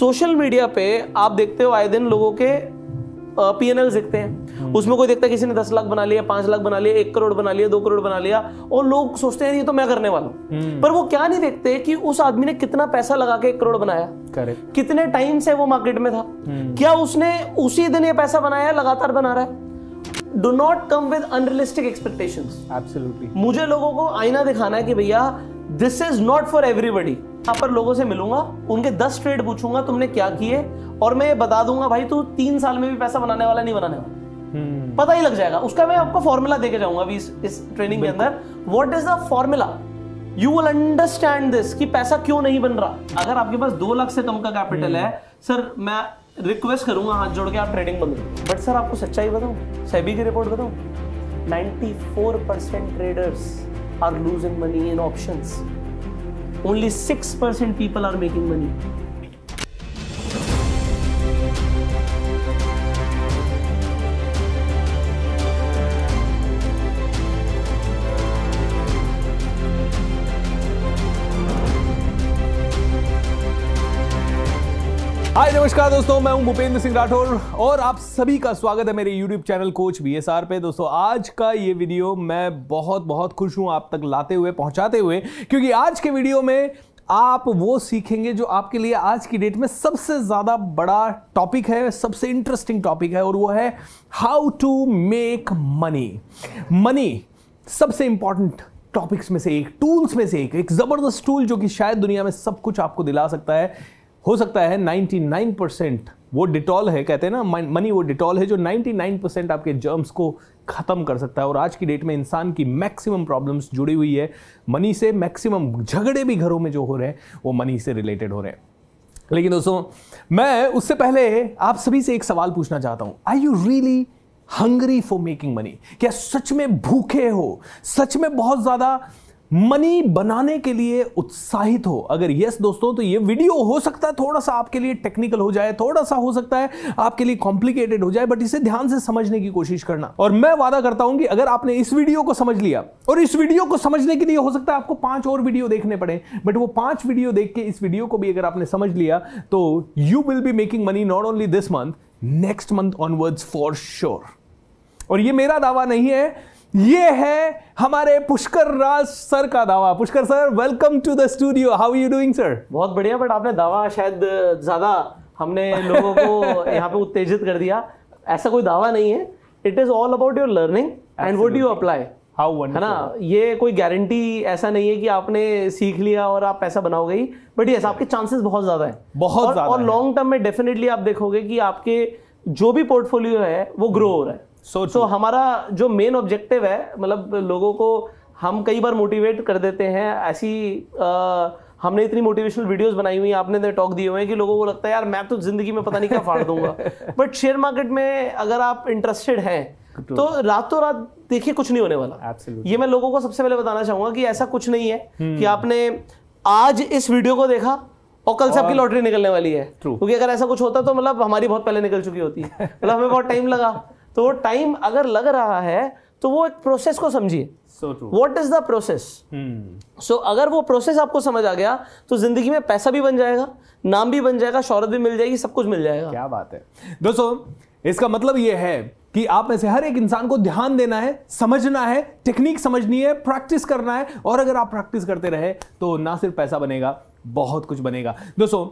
Social media पे आप देखते हो आए दिन लोगों के P&L दिखते हैं, उसमें कोई देखता है किसी ने 10 लाख बना लिया, 5 लाख बना लिया, 1 करोड़ बना लिया, 2 करोड़ बना लिया, और लोग सोचते हैं ये तो मैं करने वाला हूं। पर वो क्या नहीं देखते कि उस आदमी ने कितना पैसा लगा के 1 करोड़ बनाया, कितने टाइम से वो मार्केट में था, क्या उसने उसी दिन ये पैसा बनाया, लगातार बना रहा है। Do not come with unrealistic expectations. Absolutely. मुझे लोगों को आईना दिखाना है कि भैया this is not for everybody. यहाँ पर लोगों से मिलूंगा, उनके 10 ट्रेड पूछूंगा तुमने क्या किए, और मैं ये बता दूंगा भाई तू 3 साल में भी पैसा बनाने वाला नहीं बनाने वाला, पता ही लग जाएगा। उसका मैं आपको फॉर्मूला देके जाऊंगा अभी इस ट्रेनिंग के अंदर। What is the formula, you will understand this कि पैसा क्यों नहीं बन रहा। अगर आपके पास 2 लाख से कम का कैपिटल है, सर मैं रिक्वेस्ट करूंगा हाथ जोड़ के आप ट्रेडिंग बंद करो। बट सर आपको सच्चाई बताऊं, सेबी की रिपोर्ट बताऊं, 94% traders are losing money in options. Only 6% people are making money. हाय नमस्कार दोस्तों, मैं हूं भूपेंद्र सिंह राठौर और आप सभी का स्वागत है मेरे YouTube चैनल कोच BSR पे। दोस्तों आज का ये वीडियो मैं बहुत खुश हूं आप तक लाते हुए, पहुंचाते हुए, क्योंकि आज के वीडियो में आप वो सीखेंगे जो आपके लिए आज की डेट में सबसे ज्यादा बड़ा टॉपिक है, सबसे इंटरेस्टिंग टॉपिक है, और वो है how to make money. Money सबसे इंपॉर्टेंट टॉपिक्स में से एक, टूल्स में से एक जबरदस्त टूल जो कि शायद दुनिया में सब कुछ आपको दिला सकता है। हो सकता है 99% वो डिटॉल है, कहते हैं ना मनी वो डिटॉल है जो 99% आपके जर्म्स को खत्म कर सकता है। और आज की डेट में इंसान की मैक्सिमम प्रॉब्लम्स जुड़ी हुई है मनी से, मैक्सिमम झगड़े भी घरों में जो हो रहे हैं वो मनी से रिलेटेड हो रहे हैं। लेकिन दोस्तों मैं उससे पहले आप सभी से एक सवाल पूछना चाहता हूं, are you really hungry for making money? क्या सच में भूखे हो, सच में बहुत ज्यादा मनी बनाने के लिए उत्साहित हो? अगर यस दोस्तों, तो ये वीडियो हो सकता है थोड़ा सा आपके लिए टेक्निकल हो जाए, थोड़ा सा हो सकता है आपके लिए कॉम्प्लिकेटेड हो जाए, बट इसे ध्यान से समझने की कोशिश करना। और मैं वादा करता हूं कि अगर आपने इस वीडियो को समझ लिया, और इस वीडियो को समझने के लिए हो सकता है आपको 5 और वीडियो देखने पड़े, बट वो 5 वीडियो देख के इस वीडियो को भी अगर आपने समझ लिया तो you will be making money not only this month, next month onwards for sure. और ये मेरा दावा नहीं है, ये है हमारे पुष्कर राज सर का दावा। Pushkar sir, welcome to the studio, how are you doing sir? बहुत बढ़िया, बट आपने दावा शायद ज्यादा हमने लोगों को यहाँ पे उत्तेजित कर दिया। ऐसा कोई दावा नहीं है, it is all about your learning and what you apply. How wonderful, है ना? ये कोई गारंटी ऐसा नहीं है कि आपने सीख लिया और आप पैसा बनाओगे ही, बट यस आपके चांसेस बहुत ज्यादा है, बहुत ज्यादा। और लॉन्ग टर्म में डेफिनेटली आप देखोगे कि आपके जो भी पोर्टफोलियो है वो ग्रो हो रहा है। सो हमारा जो मेन ऑब्जेक्टिव है, मतलब लोगों को हम कई बार मोटिवेट कर देते हैं, ऐसी हमने इतनी मोटिवेशनल वीडियोस बनाई हुई, आपने टॉक दिए हुए हैं कि लोगों को लगता है यार मैं तो जिंदगी में पता नहीं क्या फाड़ दूंगा। बट शेयर मार्केट में अगर आप इंटरेस्टेड हैं तो रातों रात देखिए कुछ नहीं होने वाला। ये मैं लोगों को सबसे पहले बताना चाहूंगा कि ऐसा कुछ नहीं है कि आपने आज इस वीडियो को देखा और कल से आपकी लॉटरी निकलने वाली है, क्योंकि अगर ऐसा कुछ होता तो मतलब हमारी बहुत पहले निकल चुकी होती है, मतलब हमें बहुत टाइम लगा। तो टाइम अगर लग रहा है तो वो एक प्रोसेस को समझिए। What is the process? So अगर वो प्रोसेस आपको समझ आ गया तो जिंदगी में पैसा भी बन जाएगा, नाम भी बन जाएगा, शौहरत भी मिल जाएगी, सब कुछ मिल जाएगा। क्या बात है दोस्तों, इसका मतलब ये है कि आप में से हर एक इंसान को ध्यान देना है, समझना है, टेक्निक समझनी है, प्रैक्टिस करना है, और अगर आप प्रैक्टिस करते रहे तो ना सिर्फ पैसा बनेगा, बहुत कुछ बनेगा। दोस्तों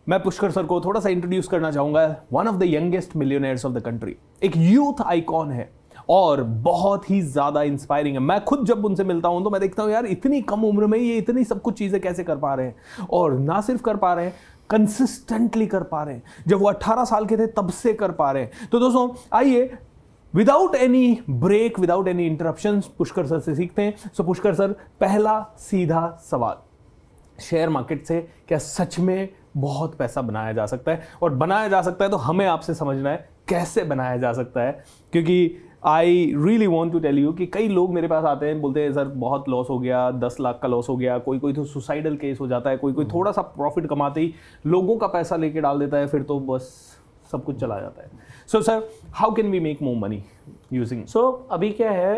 मैं पुष्कर सर को थोड़ा सा इंट्रोड्यूस करना चाहूंगा। One of the youngest millionaires of the country, एक यूथ आइकॉन है और बहुत ही ज्यादा इंस्पायरिंग है। मैं खुद जब उनसे मिलता हूं तो मैं देखता हूं यार इतनी कम उम्र में ये इतनी सब कुछ चीजें कैसे कर पा रहे हैं, और ना सिर्फ कर पा रहे हैं, कंसिस्टेंटली कर पा रहे हैं। जब वो 18 साल के थे तब से कर पा रहे हैं। तो दोस्तों आइए without any break, without any interruption Pushkar sir से सीखते हैं। सो पुष्कर सर, पहला सीधा सवाल, शेयर मार्केट से क्या सच में बहुत पैसा बनाया जा सकता है? और बनाया जा सकता है तो हमें आपसे समझना है कैसे बनाया जा सकता है, क्योंकि I really want to tell you कि कई लोग मेरे पास आते हैं, बोलते हैं सर बहुत लॉस हो गया, 10 लाख का लॉस हो गया, कोई तो सुसाइडल केस हो जाता है, कोई थोड़ा सा प्रॉफिट कमाते ही लोगों का पैसा लेके डाल देता है, फिर तो बस सब कुछ चला जाता है। So sir, how can we make more money using? So अभी क्या है,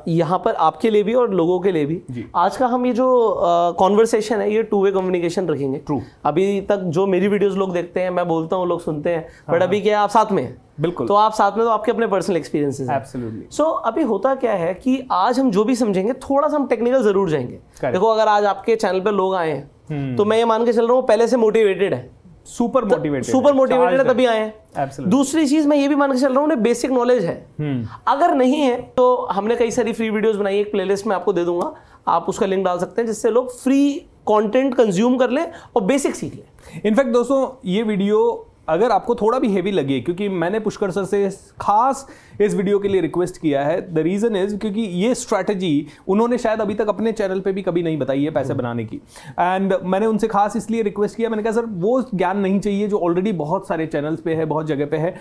यहाँ पर आपके लिए भी और लोगों के लिए भी आज का हम ये जो कॉन्वर्सेशन है ये टू वे कम्युनिकेशन रखेंगे। ट्रू। अभी तक जो मेरी वीडियोस लोग देखते हैं, मैं बोलता हूँ, लोग सुनते हैं, बट अभी क्या है, आप साथ में हैं। बिल्कुल। तो आप साथ में, तो आपके अपने पर्सनल एक्सपीरियंसेस हैं। एब्सोल्युटली। सो अभी होता क्या है कि आज हम जो भी समझेंगे थोड़ा सा हम टेक्निकल जरूर जाएंगे। देखो, अगर आज आपके चैनल पे लोग आए हैं तो मैं ये मान के चल रहा हूँ पहले से मोटिवेटेड है, सुपर मोटिवेटेड है, तभी आए हैं। दूसरी चीज मैं ये भी मान के चल रहा हूँ उन्हें बेसिक नॉलेज है। अगर नहीं है तो हमने कई सारी फ्री वीडियोस बनाई, एक प्लेलिस्ट में आपको दे दूंगा, आप उसका लिंक डाल सकते हैं जिससे लोग फ्री कंटेंट कंज्यूम कर लें और बेसिक सीख लें। इनफैक्ट दोस्तों, ये वीडियो अगर आपको थोड़ा भी हेवी लगे, क्योंकि मैंने पुष्कर सर से खास इस वीडियो के लिए रिक्वेस्ट किया है, द रीजन इज क्योंकि ये स्ट्रैटेजी उन्होंने शायद अभी तक अपने चैनल पे भी कभी नहीं बताई है पैसे बनाने की। एंड मैंने उनसे खास इसलिए रिक्वेस्ट किया, मैंने कहा सर वो ज्ञान नहीं चाहिए जो ऑलरेडी बहुत सारे चैनल्स पे है, बहुत जगह पे है,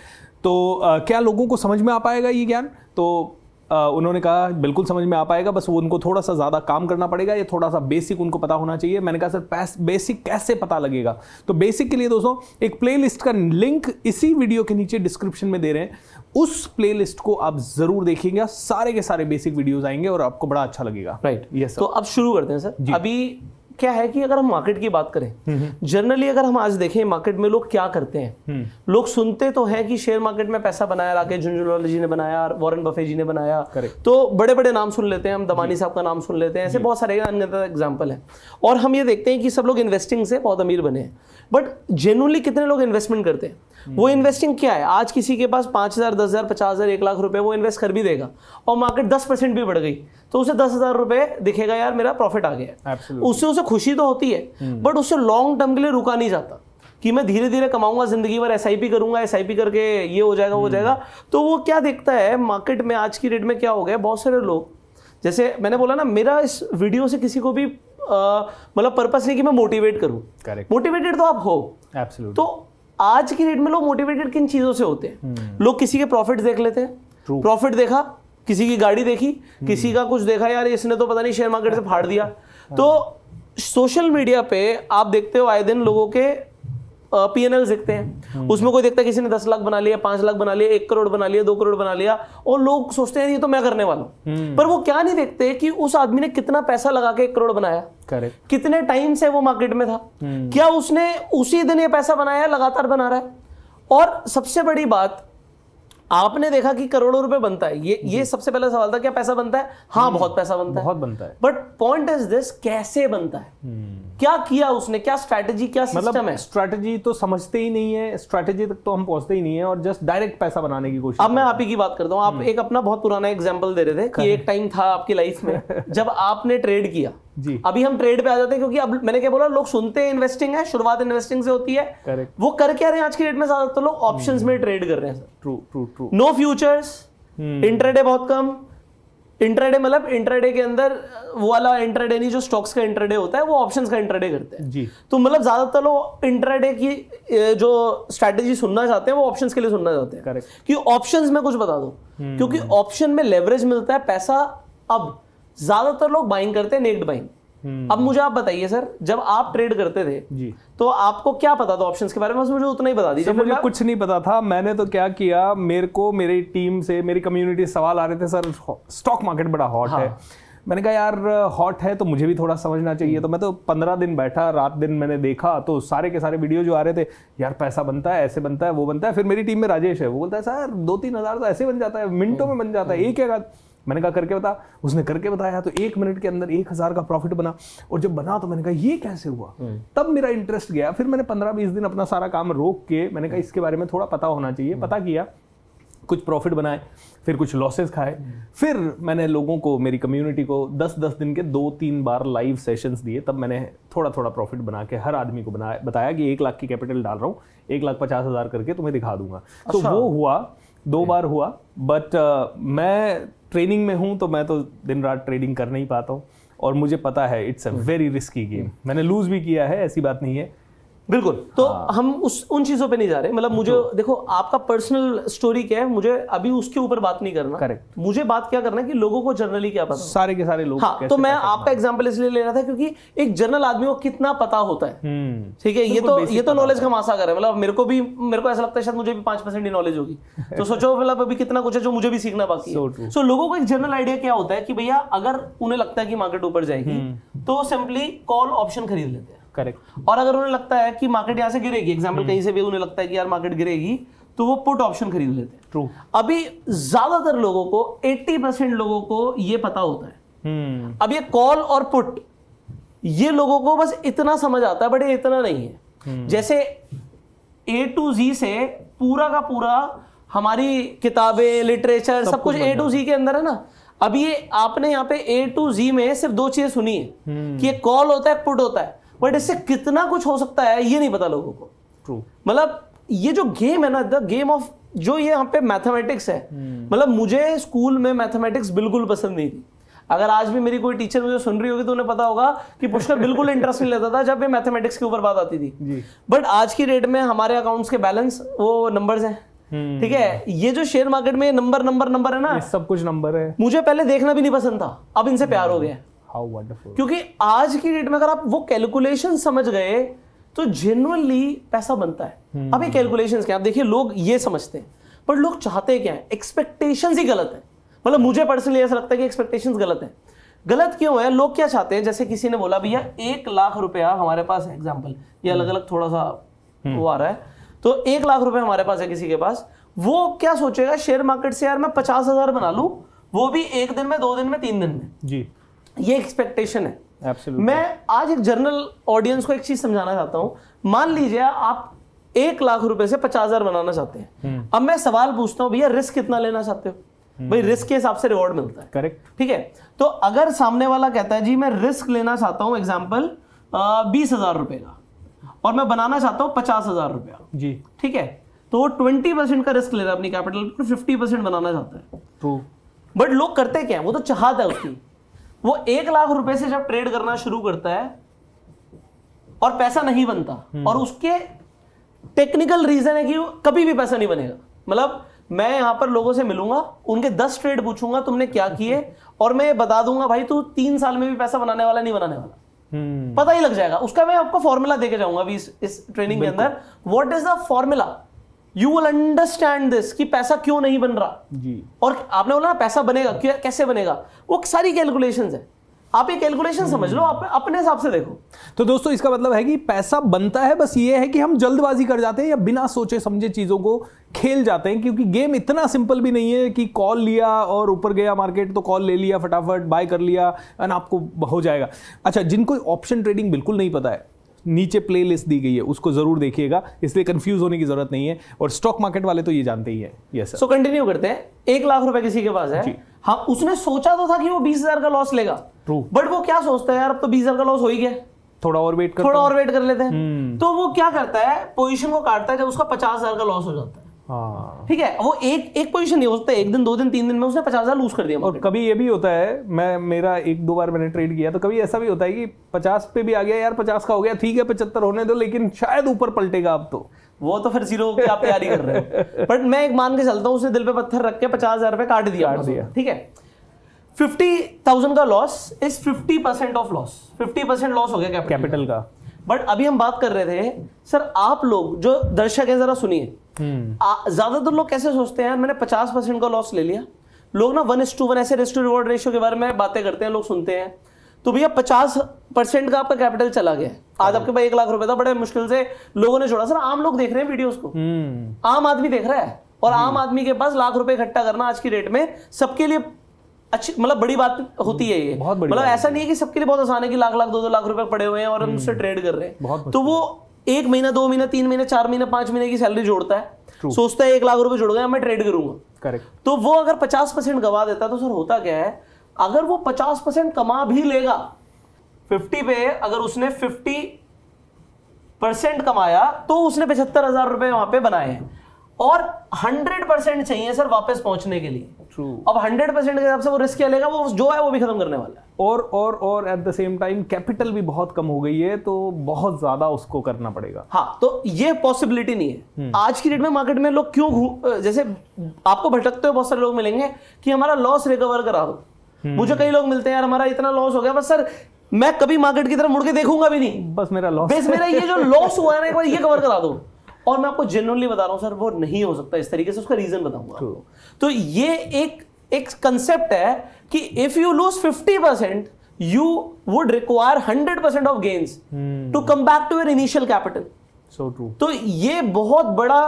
तो क्या लोगों को समझ में आ पाएगा ये ज्ञान? तो उन्होंने कहा बिल्कुल समझ में आ पाएगा, बस वो उनको थोड़ा सा ज़्यादा काम करना पड़ेगा, ये थोड़ा सा बेसिक उनको पता होना चाहिए। मैंने कहा सर बेसिक कैसे पता लगेगा? तो बेसिक के लिए दोस्तों एक प्लेलिस्ट का लिंक इसी वीडियो के नीचे डिस्क्रिप्शन में दे रहे हैं, उस प्लेलिस्ट को आप जरूर देखिएगा, सारे के सारे बेसिक वीडियोस आएंगे और आपको बड़ा अच्छा लगेगा। Right, yes. तो अब शुरू करते हैं सर। अभी क्या है कि अगर हम मार्केट की बात करें, जनरली अगर हम आज देखें मार्केट में लोग क्या करते हैं, लोग सुनते तो हैं कि शेयर मार्केट में पैसा बनाया, राकेश झुंझुनवाला जी ने बनाया, वॉरेन बफे जी ने बनाया, तो बड़े बड़े नाम सुन लेते हैं हम, दमानी साहब का नाम सुन लेते हैं, ऐसे बहुत सारे अन्य एग्जाम्पल हैं, और हम ये देखते हैं कि सब लोग इन्वेस्टिंग से बहुत अमीर बने हैं। बट जेन्युइनली कितने लोग इन्वेस्टमेंट करते हैं? वो इन्वेस्टिंग क्या है? आज किसी के पास 5,000, 10,000, 50,000, 1 लाख रुपए वो इन्वेस्ट कर भी देगा और मार्केट 10% भी बढ़ गई तो उसे 10,000 रुपए दिखेगा, यार मेरा प्रॉफिट आ गया है। उससे उसे खुशी तो होती है, बट उससे लॉन्ग टर्म के लिए रुका नहीं जाता कि मैं धीरे धीरे कमाऊंगा, जिंदगी भर SIP करूंगा, SIP करके ये हो जाएगा, वो हो जाएगा। तो वो क्या देखता है मार्केट में आज की डेट में क्या हो गया, बहुत सारे लोग, जैसे मैंने बोला ना, मेरा इस वीडियो से किसी को भी मतलब पर्पस नहीं कि मैं मोटिवेट करूं। मोटिवेटेड तो आप हो। एब्सोल्युटली। तो आज की डेट में लोग मोटिवेटेड किन चीजों से होते हैं? लोग किसी के प्रॉफिट देख लेते हैं, प्रॉफिट देखा, किसी की गाड़ी देखी, किसी का कुछ देखा, यार इसने तो पता नहीं शेयर मार्केट से फाड़ दिया। तो सोशल मीडिया पे आप देखते हो आए दिन लोगों के P&L दिखते हैं, उसमें कोई देखता है किसी ने 10 लाख बना लिया, 5 लाख बना लिया, 1 करोड़ बना लिया, 2 करोड़ बना लिया, और लोग सोचते हैं ये तो मैं करने वाला हूं। पर वो क्या नहीं देखते कि उस आदमी ने कितना पैसा लगा के 1 करोड़ बनाया, कितने टाइम से वो मार्केट में था, क्या उसने उसी दिन ये पैसा बनाया, लगातार बना रहा है। और सबसे बड़ी बात, आपने देखा कि करोड़ों रुपए बनता है, ये सबसे पहला सवाल था, क्या पैसा बनता है? हाँ, बहुत पैसा बनता है, बहुत बनता है। बट पॉइंट इज दिस, कैसे बनता है? क्या किया उसने, क्या स्ट्रैटेजी, क्या सिस्टम है? स्ट्रैटेजी तो समझते ही नहीं है, स्ट्रैटेजी तक तो हम पहुंचते ही नहीं है, और जस्ट डायरेक्ट पैसा बनाने की कोशिश। अब मैं आप ही की बात करता हूँ। आप एक अपना बहुत पुराना एग्जांपल दे रहे थे कि एक टाइम था आपकी लाइफ में जब आपने ट्रेड किया। जी। अभी हम ट्रेड पे आ जाते हैं, क्योंकि अब मैंने क्या बोला, लोग सुनते हैं इन्वेस्टिंग है, शुरुआत इन्वेस्टिंग से होती है। करेक्ट। वो कर क्या रहे हैं आज की डेट में? ज्यादातर लोग ऑप्शंस में ट्रेड कर रहे हैं। True true true. No futures, intraday बहुत कम। इंट्राडे मतलब इंट्राडे के अंदर वो वाला इंट्राडे नहीं जो स्टॉक्स का इंट्राडे होता है, वो ऑप्शंस का इंट्राडे करते हैं। जी। तो मतलब ज्यादातर लोग इंट्राडे की जो स्ट्रैटेजी सुनना चाहते हैं वो ऑप्शंस के लिए सुनना चाहते हैं। करेक्ट। कि ऑप्शंस में कुछ बता दो, क्योंकि ऑप्शन में लेवरेज मिलता है, पैसा। अब ज्यादातर लोग बाइंग करते हैं, नेक्ड बाइंग। अब मुझे आप बताइए सर, जब आप ट्रेड करते थे जी, तो आपको क्या पता था ऑप्शंस के बारे में? बस मुझे उतना ही बता दीजिए। मुझे कुछ नहीं पता था। मैंने तो क्या किया, मेरे को मेरी टीम से, मेरी कम्युनिटी से सवाल आ रहे थे, सर स्टॉक मार्केट बड़ा हॉट है। मैंने कहा यार हॉट है तो मुझे भी थोड़ा समझना चाहिए। तो मैं तो 15 दिन बैठा, रात दिन मैंने देखा, तो सारे के सारे वीडियो जो आ रहे थे, यार पैसा बनता है, ऐसे बनता है, वो बनता है। फिर मेरी टीम में राजेश है, वो बोलता है सर 2-3 हज़ार तो ऐसे बन जाता है, मिनटों में बन जाता है, एक क्या। मैंने कहा करके बता। उसने करके बताया, तो 1 मिनट के अंदर 1,000 का प्रॉफिट बना। और जब बना तो मैंने कहा ये कैसे हुआ? तब मेरा इंटरेस्ट गया। फिर मैंने 15-20 दिन अपना सारा काम रोक के मैंने कहा इसके बारे में थोड़ा पता होना चाहिए। पता किया, कुछ प्रॉफिट बनाए, फिर कुछ लॉसेस खाए। फिर मैंने लोगों को, मेरी कम्युनिटी को 10-10 दिन के 2-3 बार लाइव सेशंस दिए। तब मैंने थोड़ा थोड़ा प्रॉफिट बना के हर आदमी को बताया कि 1 लाख की कैपिटल डाल रहा हूँ, 1,50,000 करके तुम्हें दिखा दूंगा। तो वो हुआ, 2 बार हुआ। बट मैं ट्रेनिंग में हूँ तो मैं तो दिन रात ट्रेडिंग कर नहीं पाता हूँ, और मुझे पता है it's a very risky game. मैंने लूज भी किया है, ऐसी बात नहीं है। बिल्कुल। तो हम उन चीजों पे नहीं जा रहे। मतलब मुझे देखो, आपका पर्सनल स्टोरी क्या है, मुझे अभी उसके ऊपर बात नहीं करना। करेक्ट। मुझे बात क्या करना है कि लोगों को जनरली क्या पता, सारे के सारे लोग। हाँ, तो मैं आपका एग्जांपल इसलिए ले रहा था क्योंकि एक जनरल आदमी को कितना पता होता है। ठीक है, ये तो नॉलेज का महासागर है। मतलब मेरे को ऐसा लगता है शायद मुझे भी 5% ही नॉलेज होगी। तो सोचो मतलब अभी कितना कुछ है जो मुझे भी सीखना बाकी है। सो लोगों को एक जनरल आइडिया क्या होता है कि भैया अगर उन्हें लगता है कि मार्केट ऊपर जाएगी तो सिंपली कॉल ऑप्शन खरीद लेते हैं। करेक्ट। और अगर उन्हें लगता है कि मार्केट यहां से गिरेगी, एग्जांपल कहीं से भी उन्हें लगता है कि यार मार्केट गिरेगी, तो वो पुट ऑप्शन खरीद लेते हैं। ट्रू। अभी ज्यादातर लोगों को 80% लोगों को ये पता होता है। अब ये कॉल और पुट, ये लोगों को बस इतना समझ आता है, बट ये इतना नहीं है। जैसे A to Z से पूरा का पूरा हमारी किताबें, लिटरेचर, सब कुछ A to Z के अंदर है ना। अब ये आपने यहाँ पे A to Z में सिर्फ 2 चीजें सुनी है कि ये कॉल होता है, पुट होता है, बट इससे कितना कुछ हो सकता है ये नहीं पता लोगों को। ट्रू। मतलब ये जो गेम है ना, द गेम ऑफ, जो ये यहाँ पे मैथमेटिक्स है, मतलब मुझे स्कूल में मैथमेटिक्स बिल्कुल पसंद नहीं थी। अगर आज भी मेरी कोई टीचर मुझे सुन रही होगी तो उन्हें पता होगा कि पुष्कर बिल्कुल इंटरेस्ट नहीं लेता था जब ये मैथमेटिक्स के ऊपर बात आती थी। बट आज की डेट में हमारे अकाउंट्स के बैलेंस वो नंबर्स हैं। ठीक है, ये जो शेयर मार्केट में नंबर है ना, सब कुछ नंबर है। मुझे पहले देखना भी नहीं पसंद था, अब इनसे प्यार हो गया। How wonderful. क्योंकि आज की डेट में अगर आप वो कैलकुलेशन समझ गए तो जेन्युइनली पैसा बनता है। अब ये कैलकुलेशंस क्या, आप देखिए लोग ये समझते हैं, पर लोग चाहते क्या है, एक्सपेक्टेशंस ही गलत है। मतलब मुझे पर्सनली ऐसा लगता है कि एक्सपेक्टेशंस गलत है। गलत क्यों है? लोग क्या चाहते हैं, जैसे किसी ने बोला भैया 1 लाख रुपया हमारे पास है, एग्जाम्पल ये अलग अलग थोड़ा सा वो आ रहा है, तो 1 लाख रुपए हमारे पास है किसी के पास, वो क्या सोचेगा शेयर मार्केट से यार मैं 50,000 बना लूं, वो भी 1 दिन में, 2 दिन में, 3 दिन में जी। ये एक्सपेक्टेशन है। Absolutely. मैं आज एक जनरल ऑडियंस को एक चीज समझाना चाहता हूं। मान लीजिए आप 1 लाख रुपए से 50,000 बनाना चाहते हैं। अब मैं सवाल पूछता हूं, भैया रिस्क कितना लेना चाहते हो? भाई रिस्क के हिसाब से रिवॉर्ड मिलता है। करेक्ट। ठीक है, तो अगर सामने वाला कहता है जी मैं रिस्क लेना चाहता हूं एग्जाम्पल 20,000 रुपए का, और मैं बनाना चाहता हूं 50,000 रुपया जी, ठीक है, तो 20% का रिस्क ले रहा है अपनी कैपिटल पर, 50% बनाना चाहता है। ट्रू। बट लोग करते क्या है, वो तो चाहत है उसकी, वो 1 लाख रुपए से जब ट्रेड करना शुरू करता है और पैसा नहीं बनता, और उसके टेक्निकल रीजन है कि कभी भी पैसा नहीं बनेगा। मतलब मैं यहां पर लोगों से मिलूंगा, उनके 10 ट्रेड पूछूंगा तुमने क्या किए, और मैं बता दूंगा भाई तू 3 साल में भी पैसा बनाने वाला नहीं बनाने वाला, पता ही लग जाएगा उसका। मैं आपको फॉर्मूला देके जाऊंगा अभी इस ट्रेनिंग के अंदर। What is the formula, you will understand this कि पैसा क्यों नहीं बन रहा जी। और आपने बोला ना पैसा बनेगा, कैसे बनेगा, वो सारी कैलकुलेशंस है। आप ये कैलकुलेशन समझ लो, आप अपने हिसाब से देखो। तो दोस्तों इसका मतलब है कि पैसा बनता है, बस ये है कि हम जल्दबाजी कर जाते हैं या बिना सोचे समझे चीजों को खेल जाते हैं, क्योंकि गेम इतना सिंपल भी नहीं है कि कॉल लिया और ऊपर गया मार्केट तो कॉल ले लिया, फटाफट बाय कर लिया और आपको हो जाएगा। अच्छा, जिनको ऑप्शन ट्रेडिंग बिल्कुल नहीं पता है, नीचे प्लेलिस्ट दी गई है, उसको जरूर देखिएगा, इसलिए कंफ्यूज होने की जरूरत नहीं है। और स्टॉक मार्केट वाले तो ये जानते ही है। Yes sir. सो कंटिन्यू करते हैं। 1 लाख रुपए किसी के पास है, हाँ, उसने सोचा तो था कि वो 20,000 का लॉस लेगा। ट्रू। बट वो क्या सोचता है, यार अब तो 20,000 का लॉस हो ही गया, थोड़ा और वेट कर लेते हैं। तो वो क्या करता है, पोजीशन को काटता है जब उसका 50,000 का लॉस हो जाता है। ठीक है, वो एक पोजीशन नहीं हो सकता, 1 दिन 2 दिन 3 दिन में उसने 50,000 लूज कर दिया। और कभी ये भी होता है, मेरा 1-2 बार मैंने ट्रेड किया, तो कभी ऐसा भी होता है कि 50 पे भी आ गया, यार 50 का हो गया, ठीक है 75 होने दो, लेकिन शायद ऊपर पलटेगा अब तो। वो तो फिर 0 की आप तैयारी कर रहे हो। बट मैं एक मान के चलता हूँ, उसने दिल पे पत्थर रख के 50,000 रुपए काट दिया। ठीक है, 50,000 का loss is 50% of loss, 50% loss हो गया कैपिटल का। बट अभी हम बात कर रहे थे, सर आप लोग जो दर्शक हैं जरा सुनिए, ज्यादातर लोग कैसे सोचते हैं, मैंने 50% का लॉस ले लिया। लोग ना 1:1 ऐसे रिस्क टू रिवॉर्ड रेशियो के बारे में बातें करते हैं, लोग सुनते हैं, तो भैया 50% का आपका कैपिटल चला गया। आज आपके पास 1 लाख रुपए था, बड़े मुश्किल से लोगों ने छोड़ा। सर आम लोग देख रहे हैं वीडियोस को, आम आदमी देख रहा है, और आम आदमी के पास लाख रुपए इकट्ठा करना आज की डेट में सबके लिए अच्छी, मतलब बड़ी बात होती है ये। मतलब ऐसा नहीं है कि सबके लिए बहुत आसान है कि लाख 2-2 लाख रुपए पड़े हुए हैं और हम उससे ट्रेड कर रहे हैं। तो वो 1 महीना, 2 महीना, 3 महीने, 4 महीने, 5 महीने की सैलरी जोड़ता है, सोचता है 1 लाख रुपए जुड़ गए, मैं ट्रेड करूंगा। करेक्ट। तो वो अगर 50% गवा देता है, तो सर होता क्या है, अगर वो 50% कमा भी लेगा, 50 पे अगर उसने 50% कमाया तो उसने 75,000 रुपए वहां पे बनाए हैं, और 100% चाहिए सर वापस पहुंचने के लिए। अब 100% के हिसाब से वो रिस्क क्या लेगा, वो जो है वो भी खत्म करने वाला है। और at the same time capital भी बहुत कम हो गई है, तो बहुत ज्यादा उसको करना पड़ेगा। हाँ, तो ये पॉसिबिलिटी नहीं है आज की डेट में। मार्केट में लोग क्यों, जैसे आपको भटकते हुए बहुत सारे लोग मिलेंगे कि हमारा लॉस रिकवर करा दो। मुझे कई लोग मिलते हैं, यार हमारा इतना लॉस हो गया, बस सर मैं कभी मार्केट की तरफ मुड़ के देखूंगा भी नहीं, बस मेरा लॉस, बस मेरा ये जो लॉस हुआ है ना, एक बार ये कवर करा दो। और मैं आपको जेन्युइनली बता रहा हूं सर, वो नहीं हो सकता इस तरीके से, उसका रीजन बताऊंगा। तो ये एक कंसेप्ट है कि if you lose 50% you would require 100% of gains to come back to your initial capital. So true. तो ये बहुत बड़ा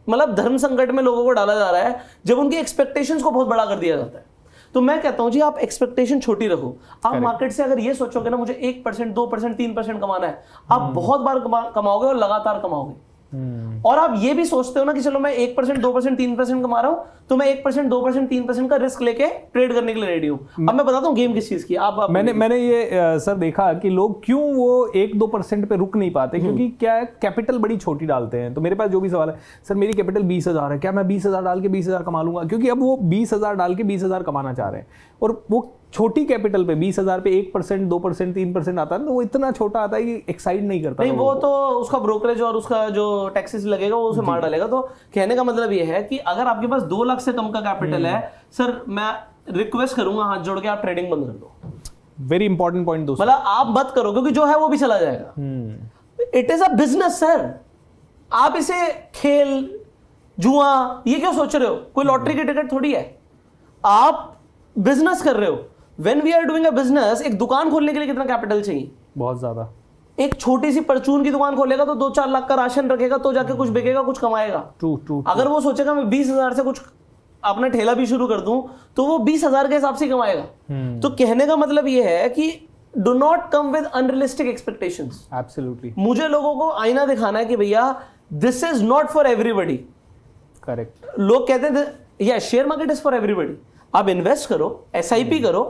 मतलब धर्म संकट में लोगों को डाला जा रहा है जब उनकी एक्सपेक्टेशंस को बहुत बड़ा कर दिया जाता है। तो मैं कहता हूं जी, आप एक्सपेक्टेशन छोटी रखो। आप मार्केट से अगर ये सोचोगे ना मुझे 1%, 2%, 3% कमाना है, आप बहुत बार कमाओगे और लगातार कमाओगे। और आप ये भी सोचते हो ना कि चलो मैं 1%, 2%, 3% कमा रहा हूं, तो मैं 1%, 2%, 3% का रिस्क लेके ट्रेड करने के लिए रेडी हूं। अब मैं बताता हूं गेम किस चीज की। आप मैंने ये सर देखा कि लोग क्यों वो 1-2% पे रुक नहीं पाते, क्योंकि क्या है, कैपिटल बड़ी छोटी डालते हैं। तो मेरे पास जो भी सवाल है, सर मेरी कैपिटल 20,000 है, क्या मैं 20,000 डाल के 20,000 कमा लूंगा? क्योंकि अब वो 20,000 डाल के 20,000 कमाना चाह रहे हैं, और वो छोटी कैपिटल पे 20,000 पे 1%, 2%, 3% आता है, तो वो इतना छोटा आता है कि एक्साइट नहीं करता। नहीं, वो तो उसका ब्रोकरेज और उसका जो टैक्सेस लगेगा वो उसे मार डालेगा। तो कहने का मतलब ये है कि अगर आपके पास 2 लाख से कम का कैपिटल है, सर मैं रिक्वेस्ट करूंगा हाथ जोड़ के आप ट्रेडिंग बंद कर दो। वेरी इंपॉर्टेंट पॉइंट दोस्तों, मतलब आप मत करो, क्योंकि जो है वो भी चला जाएगा। It is a business sir, आप इसे खेल जुआ ये क्यों सोच रहे हो? कोई लॉटरी की टिकट थोड़ी है, आप बिजनेस कर रहे हो। When we are doing a business, एक दुकान खोलने के लिए कितना कैपिटल चाहिए? बहुत ज्यादा। एक छोटी सी परचून की दुकान खोलेगा तो 2-4 लाख का राशन रखेगा, तो जाके कुछ बिकेगा, कुछ कमाएगा। ट्रू। अगर वो सोचेगा मैं 20,000 से कुछ अपना ठेला भी शुरू कर दूं, तो वो 20,000 के हिसाब से कमाएगा। तो कहने का मतलब ये है कि do not come with unrealistic expectations. Absolutely. मुझे लोगों को आईना दिखाना है कि भैया this is not for everybody. Correct. लोग कहते हैं या share market is for everybody. आप इन्वेस्ट करो, SIP करो,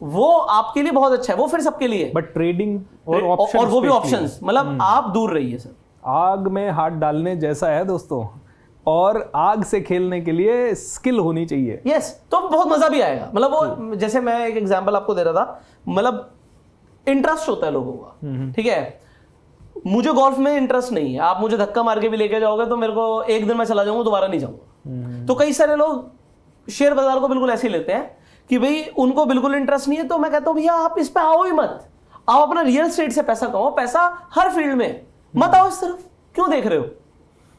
वो आपके लिए बहुत अच्छा है, वो फिर सबके लिए। बट ट्रेडिंग और वो भी ऑप्शंस, मतलब आप दूर रहिए सर। आग में हाथ डालने जैसा है दोस्तों, और आग से खेलने के लिए स्किल होनी चाहिए। यस, तो बहुत मजा भी आएगा। मतलब वो जैसे मैं एक एग्जांपल आपको दे रहा था, मतलब इंटरेस्ट होता है लोगों का, ठीक है। मुझे गोल्फ में इंटरेस्ट नहीं है, आप मुझे धक्का मार के भी लेके जाओगे तो मेरे को एक दिन में चला जाऊंगा, दोबारा नहीं जाऊंगा। तो कई सारे लोग शेयर बाजार को बिल्कुल ऐसे ही लेते हैं कि भाई उनको बिल्कुल इंटरेस्ट नहीं है। तो मैं कहता हूं भैया आप इस पे आओ ही मत, आप अपना रियल एस्टेट से पैसा कमाओ, पैसा हर फील्ड में, मत आओ इस तरफ। क्यों देख रहे हो?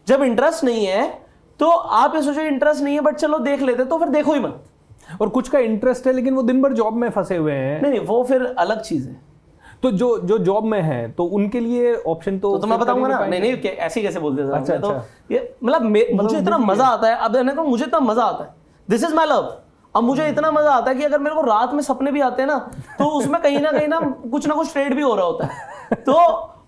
जब इंटरेस्ट नहीं है तो आप ये सोचो इंटरेस्ट नहीं है बट चलो देख लेते, तो फिर देखो ही मत। और कुछ का इंटरेस्ट है लेकिन वो दिन भर जॉब में फंसे हुए हैं। नहीं, वो फिर अलग चीज है। तो जो जॉब में है तो उनके लिए ऑप्शन तो मैं बताऊंगा ना। नहीं ऐसे कैसे बोलते थे? अच्छा, तो ये मतलब मुझे इतना मजा आता है, अब तो मुझे इतना मजा आता है, दिस इज माई लव। अब मुझे इतना मजा आता है कि अगर मेरे को रात में सपने भी आते हैं ना, तो उसमें कहीं ना कुछ ट्रेड भी हो रहा होता है। तो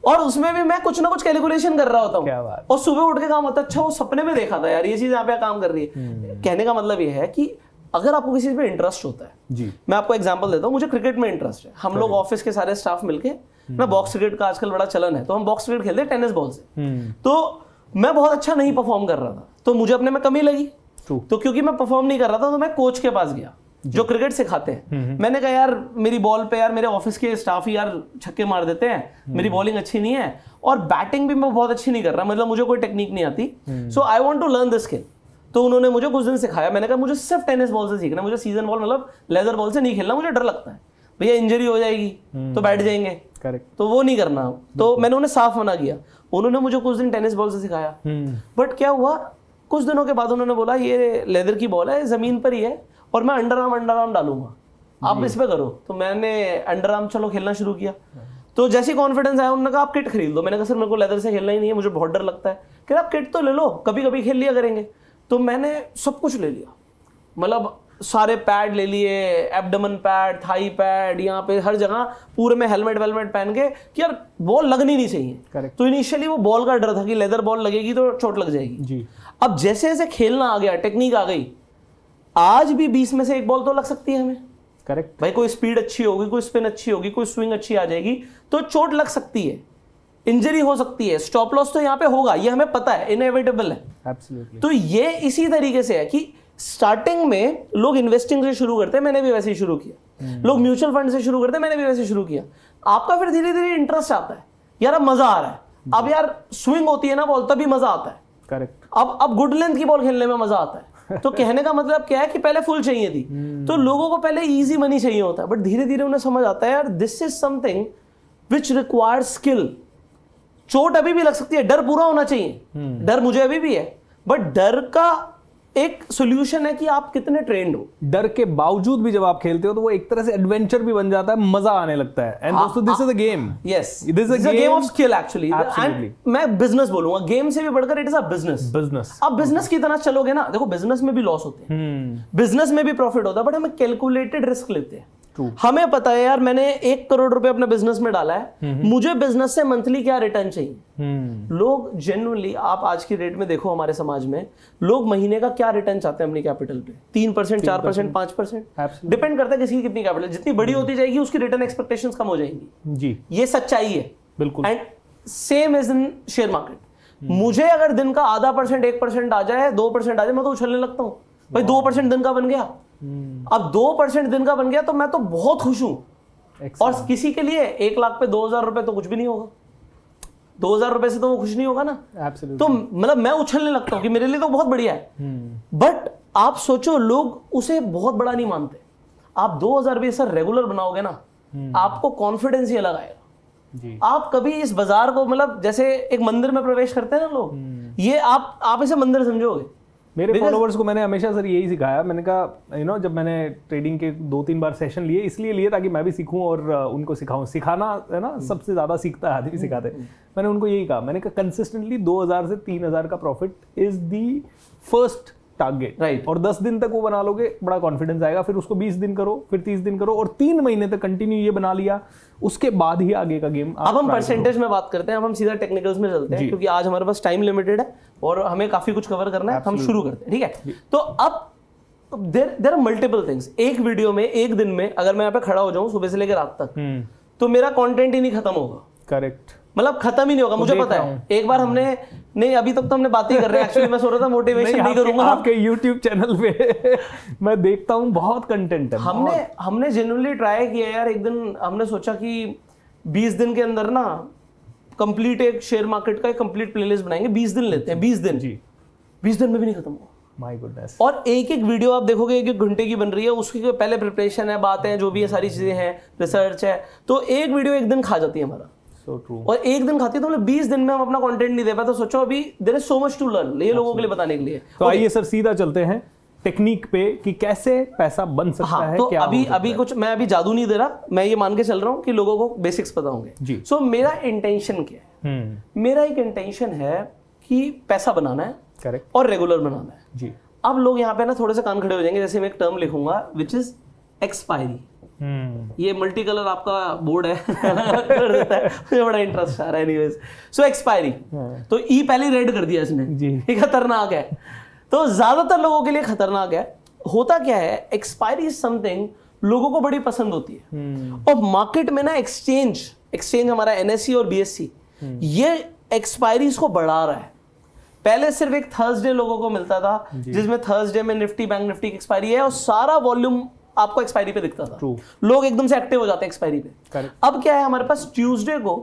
और उसमें भी मैं कुछ ना कुछ कैलकुलेशन कर रहा होता हूँ, और सुबह उठ के काम होता है, अच्छा वो सपने में देखा था यार, ये चीज यहाँ पे काम कर रही है। कहने का मतलब ये है कि अगर आपको किसी चीज में इंटरेस्ट होता है जी। मैं आपको एग्जांपल देता हूँ, मुझे क्रिकेट में इंटरेस्ट है। हम लोग ऑफिस के सारे स्टाफ मिलके ना, बॉक्स क्रिकेट का आजकल बड़ा चलन है, तो हम बॉक्स क्रिकेट खेलते हैं टेनिस बॉल से। तो मैं बहुत अच्छा नहीं परफॉर्म कर रहा था, तो मुझे अपने में कमी लगी। तो क्योंकि मैं परफॉर्म नहीं कर रहा था, तो मैं कोच के पास गया जो क्रिकेट सिखाते हैं। मैंने कहा यार मेरी बॉल पे यार मेरे ऑफिस के स्टाफ ही यार छक्के मार देते हैं, मेरी बॉलिंग अच्छी नहीं है और बैटिंग भी मैं बहुत अच्छी नहीं कर रहा, मतलब मुझे कोई टेक्निक नहीं आती, so I want to learn this skill. तो उन्होंने मुझे कुछ दिन सिखाया। मैंने कहा मुझे सिर्फ टेनिस बॉल से सीखना, मुझे सीजन बॉल मतलब लेदर बॉल से नहीं खेलना, मुझे डर लगता है, भैया इंजरी हो जाएगी तो बैठ जाएंगे, करेक्ट, तो वो नहीं करना। तो मैंने उन्हें साफ मना किया। उन्होंने मुझे कुछ दिन टेनिस बॉल से सिखाया, बट क्या हुआ, कुछ दिनों के बाद उन्होंने बोला ये लेदर की बॉल है, जमीन पर ही है और मैं अंडर आर्म डालूंगा, आप इस पे करो। तो मैंने अंडर आर्म चलो खेलना शुरू किया। तो जैसी कॉन्फिडेंस आया उन्होंने कहा आप किट खरीद लो। मैंने कहा सर मेरे को लेदर से खेलना ही नहीं है, मुझे बहुत डर लगता है। कह रहे आप किट तो ले लो, कभी कभी खेल लिया करेंगे। तो मैंने सब कुछ ले लिया, मतलब सारे पैड ले लिए, एब्डोमेन पैड, थाई पैड, यहाँ पे हर जगह पूरे में हेलमेट वेलमेट पहन के कि यार बॉल लगनी नहीं चाहिए। Correct. तो इनिशियली वो बॉल का डर था कि लेदर बॉल लगेगी तो चोट लग जाएगी जी। अब जैसे जैसे खेलना आ गया, टेक्निक आ गई, आज भी 20 में से एक बॉल तो लग सकती है हमें। करेक्ट भाई, कोई स्पीड अच्छी होगी, कोई स्पिन अच्छी होगी, कोई स्विंग अच्छी आ जाएगी तो चोट लग सकती है, इंजरी हो सकती है, स्टॉप लॉस तो यहाँ पे होगा, ये हमें पता है, इनएविटेबल है। Absolutely. तो ये इसी तरीके से है कि स्टार्टिंग में लोग इन्वेस्टिंग से शुरू करते हैं, मैंने भी वैसे ही शुरू किया। लोग म्यूचुअल फंड से शुरू करते हैं, मैंने भी वैसे शुरू किया। आपका फिर धीरे धीरे इंटरेस्ट आता है, यार अब मजा आ रहा है, अब यार स्विंग होती है ना बॉल, तभी मजा आता है। करेक्ट। अब गुड लेंथ की बॉल खेलने में मजा आता है। तो कहने का मतलब क्या है कि पहले फुल चाहिए थी, तो लोगों को पहले इजी मनी चाहिए होता है, बट धीरे धीरे उन्हें समझ आता है यार this is something which requires skill. चोट अभी भी लग सकती है, डर पूरा होना चाहिए, डर मुझे अभी भी है, बट डर का एक सॉल्यूशन है कि आप कितने ट्रेंड हो। डर के बावजूद भी जब आप खेलते हो तो वो एक तरह से एडवेंचर भी बन जाता है, मजा आने लगता है। एंड दोस्तों this is a game. Yes, this is a game of skill actually. Absolutely. मैं बिजनेस बोलूंगा, गेम से भी बढ़कर इट इज अ बिजनेस। आप बिजनेस की तरह चलोगे ना, देखो बिजनेस में भी लॉस होते हैं, बिजनेस में भी प्रॉफिट होता है, बट हमें कैलकुलेटेड रिस्क लेते हैं। हमें पता है यार मैंने 1 करोड़ रुपए अपने बिजनेस में डाला है, मुझे बिजनेस से मंथली क्या रिटर्न चाहिए। लोग जेन्युइनली, आप आज की डेट में देखो हमारे समाज में लोग महीने का क्या रिटर्न चाहते हैं अपनी कैपिटल पे, 3%, 4%, 5%, डिपेंड करता है किसी की कितनी कैपिटल। जितनी बड़ी होती जाएगी उसकी रिटर्न एक्सपेक्टेशंस कम हो जाएंगी जी, ये सच्चाई है बिल्कुल। And same is in share market. मुझे अगर दिन का आधा %, 1% आ जाए, 2% आ जाए, मैं तो उछलने लगता हूँ भाई। 2% दिन का बन गया, अब 2% दिन का बन गया तो मैं तो बहुत खुश हूं। और किसी के लिए 1 लाख पे 2,000 रुपए तो कुछ भी नहीं होगा, 2,000 रुपए से तो वो खुश नहीं होगा ना। तो मतलब मैं उछलने लगता हूं कि मेरे लिए तो बहुत बढ़िया है। बट आप सोचो, लोग उसे बहुत बड़ा नहीं मानते। आप 2,000 भी सर रेगुलर बनाओगे ना, आपको कॉन्फिडेंस ही अलग आएगा। आप कभी इस बाजार को, मतलब जैसे एक मंदिर में प्रवेश करते हैं ना लोग, ये आप इसे मंदिर समझोगे। मेरे फॉलोवर्स को मैंने हमेशा सर यही सिखाया। मैंने कहा जब मैंने ट्रेडिंग के 2-3 बार सेशन लिए, इसलिए लिए ताकि मैं भी सीखूं और उनको सिखाऊं। सिखाना है ना, सबसे ज्यादा सीखता है आदमी सिखाते। मैंने उनको यही कहा, मैंने कहा कंसिस्टेंटली 2,000 से 3,000 का profit is the first target, right. और 10 दिन तक वो बना लोगे, बड़ा कॉन्फिडेंस आएगा। फिर उसको 20 दिन करो, फिर 30 दिन करो, और 3 महीने तक कंटिन्यू ये बना लिया, उसके बाद ही आगे का गेम। अब हम परसेंटेज में बात करते हैं, अब हम सीधा टेक्निकल्स में चलते हैं, क्योंकि आज हमारे पास टाइम लिमिटेड है और हमें काफी कुछ कवर करना है। हम शुरू करते हैं, ठीक है। तो अब देयर आर मल्टीपल थिंग्स। एक वीडियो में, एक दिन में अगर मैं यहाँ पे खड़ा हो जाऊं सुबह से लेकर रात तक, तो मेरा कंटेंट ही नहीं खत्म होगा। करेक्ट, मतलब खत्म ही नहीं होगा। मुझे पता है, एक बार हमने, नहीं अभी तक तो हमने बात ही कर रहे हैं। एक्चुअली मैं सोच रहा था मोटिवेशन नहीं करूंगा। आपके YouTube चैनल पे मैं देखता हूँ बहुत कंटेंट है। हमने जेन्युइनली ट्राई किया यार। एक दिन हमने सोचा कि 20 दिन के अंदर ना कंप्लीट एक शेयर मार्केट का एक कंप्लीट प्लेलिस्ट बनाएंगे। 20 दिन लेते हैं, 20 दिन जी, 20 दिन में भी नहीं खत्म हुआ। My goodness. और एक एक वीडियो आप देखोगे 1-1 घंटे की बन रही है, उसकी पहले प्रिपरेशन है, बातें जो भी है, सारी चीजें हैं, रिसर्च है, तो एक वीडियो एक दिन खा जाती है हमारा। So true. और एक दिन खाती है, तो मतलब 20 दिन में हम अपना कंटेंट नहीं दे पाए। तो सोचो अभी there is so much to learn ये लोगों के लिए बताने के लिए। तो आइए सर सीधा चलते हैं टेक्निक पे कि कैसे पैसा बन सकता है। तो क्या अभी कुछ मैं अभी जादू नहीं दे रहा, मैं ये मान के चल रहा हूँ कि लोगों को बेसिक्स पता होंगे। सो मेरा इंटेंशन क्या है? मेरा एक इंटेंशन है कि पैसा बनाना है, करेक्ट, और रेगुलर बनाना है जी। अब लोग यहाँ पे ना थोड़े से कान खड़े हो जाएंगे, जैसे मैं एक टर्म लिखूंगा विच इज एक्सपायरी। ये मल्टी कलर आपका बोर्ड है कर देता है, मुझे बड़ा इंटरेस्ट आ रहा है। एनीवेज, सो एक्सपायरी, तो ई पहले रेड कर दिया इसने जी, ये खतरनाक है। तो ज्यादातर लोगों के लिए खतरनाक है। होता क्या है, एक्सपायरी इज समथिंग लोगों को बड़ी पसंद होती है। और मार्केट में ना एक्सचेंज हमारा NSE और BSE ये एक्सपायरीज को बढ़ा रहा है। पहले सिर्फ एक थर्सडे लोगों को मिलता था, जिसमें थर्सडे में निफ्टी, बैंक निफ्टी की एक्सपायरी है, और सारा वॉल्यूम आपको एक्सपायरी पे दिखता था। लोग एकदम से एक्टिव हो जाते हैं एक्सपायरी पे। अब क्या है, हमारे पास ट्यूसडे को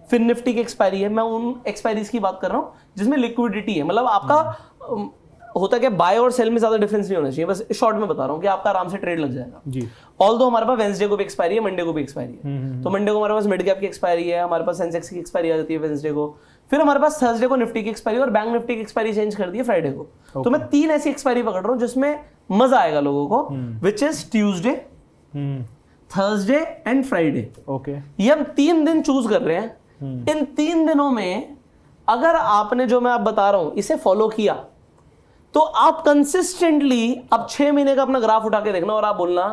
फिर निफ्टी की एक्सपायरी है। मैं उन एक्सपायरीज की बात कर रहा हूं जिसमें लिक्विडिटी है, मतलब आपका होता क्या, बाय और सेल में ज्यादा डिफरेंस नहीं होना चाहिए। बस शॉर्ट में बता रहा हूं कि आपका आराम से ट्रेड लग जाएगा जी। ऑल्दो हमारे पास वेंसडे को भी एक्सपायरी है, मंडे को भी एक्सपायरी है। तो मंडे को हमारे पास मिड कैप की एक्सपायरी है, हमारे पास सेंसेक्स की एक्सपायरी आ जाती है वेंसडे को। फिर हमारे पास थर्सडे को निफ्टी की एक्सपायरी, और बैंक निफ्टी की एक्सपायरी चेंज कर दी है फ्राइडे को। तो मैं 3 ऐसी एक्सपायरी पकड़ रहा हूं जिसमें मजा आएगा लोगों को, which is Tuesday, Thursday and Friday. Okay, ये हम 3 दिन चूज कर रहे हैं। इन 3 दिनों में अगर आपने जो मैं आप बता रहा हूं इसे फॉलो किया, तो आप कंसिस्टेंटली अब 6 महीने का अपना ग्राफ उठा के देखना और आप बोलना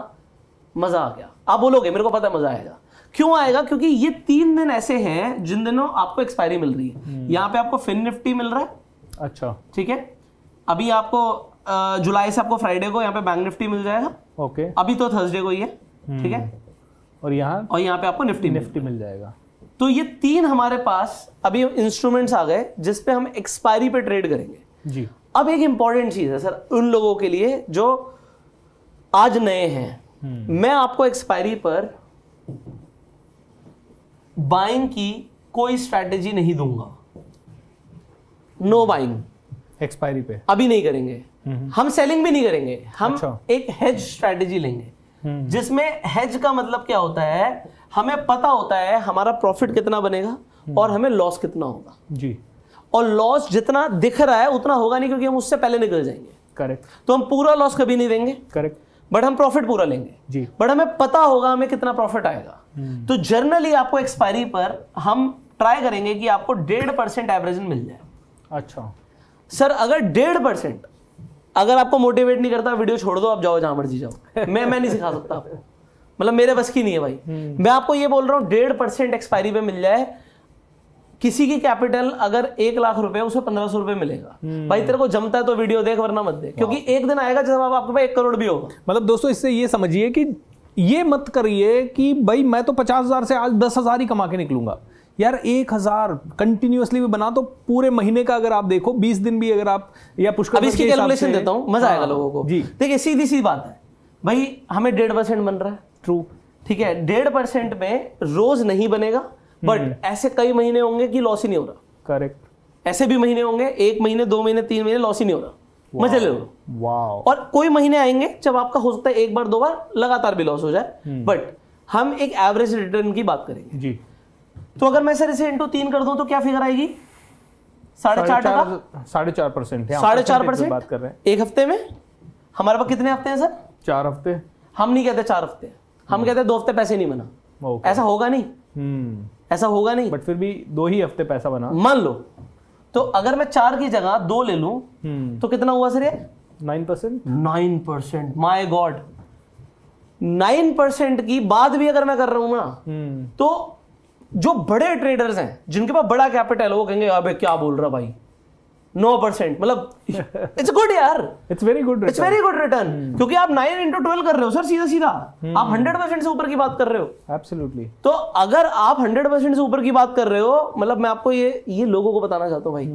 मजा आ गया। आप बोलोगे मेरे को पता है मजा आएगा। क्यों आएगा? क्योंकि ये 3 दिन ऐसे हैं जिन दिनों आपको एक्सपायरी मिल रही है। यहाँ पे आपको फिन निफ्टी मिल रहा है, अच्छा ठीक है। अभी आपको जुलाई से आपको फ्राइडे को यहाँ पे बैंक निफ्टी मिल जाएगा, ओके। अभी तो थर्सडे को ही है, ठीक है। और यहाँ पे आपको निफ्टी मिल जाएगा। तो ये 3 हमारे पास अभी इंस्ट्रूमेंट्स आ गए जिसपे हम एक्सपायरी पे ट्रेड करेंगे जी। अब एक इंपॉर्टेंट चीज है सर उन लोगों के लिए जो आज नए हैं, मैं आपको एक्सपायरी पर बाइंग की कोई स्ट्रैटेजी नहीं दूंगा। नो बाइंग एक्सपायरी पे अभी नहीं करेंगे, हम सेलिंग भी नहीं करेंगे, हम अच्छा। एक हेज स्ट्रैटेजी लेंगे, जिसमें हेज का मतलब क्या होता है, हमें पता होता है हमारा प्रॉफिट कितना बनेगा और हमें लॉस कितना होगा जी, और लॉस जितना दिख रहा है उतना होगा नहीं क्योंकि हम उससे पहले निकल जाएंगे। करेक्ट, तो हम पूरा लॉस कभी नहीं देंगे, करेक्ट बट हम प्रॉफिट पूरा लेंगे जी, बट हमें पता होगा हमें कितना प्रॉफिट आएगा। तो जर्नली आपको एक्सपायरी पर हम ट्राई करेंगे कि आपको 1.5% एवरेज मिल जाए। अच्छा सर अगर 1.5%, अगर आपको मोटिवेट नहीं करता वीडियो छोड़ दो, आप जाओ जहां मर्जी जाओ, मैं नहीं सिखा सकता आपको, मतलब मेरे बस की नहीं है भाई। मैं आपको ये बोल रहा हूं 1.5% एक्सपायरी पे मिल जाए, किसी की कैपिटल अगर 1 लाख रुपए उसे 1500 रुपए मिलेगा। भाई तेरे को जमता है तो वीडियो देख वरना मत देख, क्योंकि एक दिन आएगा जब आपके पास 1 करोड़ भी होगा। मतलब दोस्तों इससे ये समझिए कि ये मत करिए कि भाई मैं तो 50,000 से आज 10,000 ही कमा के निकलूंगा। यार 1,000 कंटिन्यूअसली भी बना तो पूरे महीने का अगर आप देखो 20 दिन भी अगर आप या पुष्कर अब इसकी कैलकुलेशन देता हूं, मजा आएगा लोगों को। देखिए सीधी सी बात है भाई, हमें 1.5% बन रहा है, ट्रू, ठीक है। 1.5% में रोज नहीं बनेगा, बट ऐसे कई महीने होंगे कि लॉस ही नहीं हो रहा। करेक्ट, ऐसे भी महीने होंगे 1 महीने 2 महीने 3 महीने लॉस ही नहीं हो रहा, मजे ले लो। वाओ। और कोई महीने आएंगे जब आपका हो सकता है 1 बार 2 बार लगातार भी लॉस हो जाए, बट हम एक एवरेज रिटर्न की बात करेंगे जी। तो अगर मैं सर इसे इंटू 3 कर दूं तो क्या फिगर आएगी? 4.5%, 4.5%, 4.5% बात कर रहे हैं एक हफ्ते में। हमारे पास कितने हफ्ते हैं सर? 4 हफ्ते। हम नहीं कहते 4 हफ्ते, हम कहते 2 हफ्ते पैसे नहीं बना। ऐसा होगा नहीं, ऐसा होगा नहीं, बट फिर भी 2 ही हफ्ते पैसा बना, मान लो। तो अगर मैं 4 की जगह 2 ले लूं तो कितना हुआ सर ये? 9%। 9%, माय गॉड। 9% की बात भी अगर मैं कर रहा हूं ना, तो जो बड़े ट्रेडर्स हैं जिनके पास बड़ा कैपिटल, वो कहेंगे अबे क्या बोल रहा भाई, 9%, मतलब इट्स गुड यार, it's very good, it's very good return, क्योंकि आप 9 into 12 कर रहे हो सर, सीधा सीधा आप 100% से ऊपर की बात कर रहे हो। एब्सोल्युटली। तो अगर आप 100% से ऊपर की बात कर रहे हो, मतलब मैं आपको ये लोगों को बताना चाहता हूं भाई,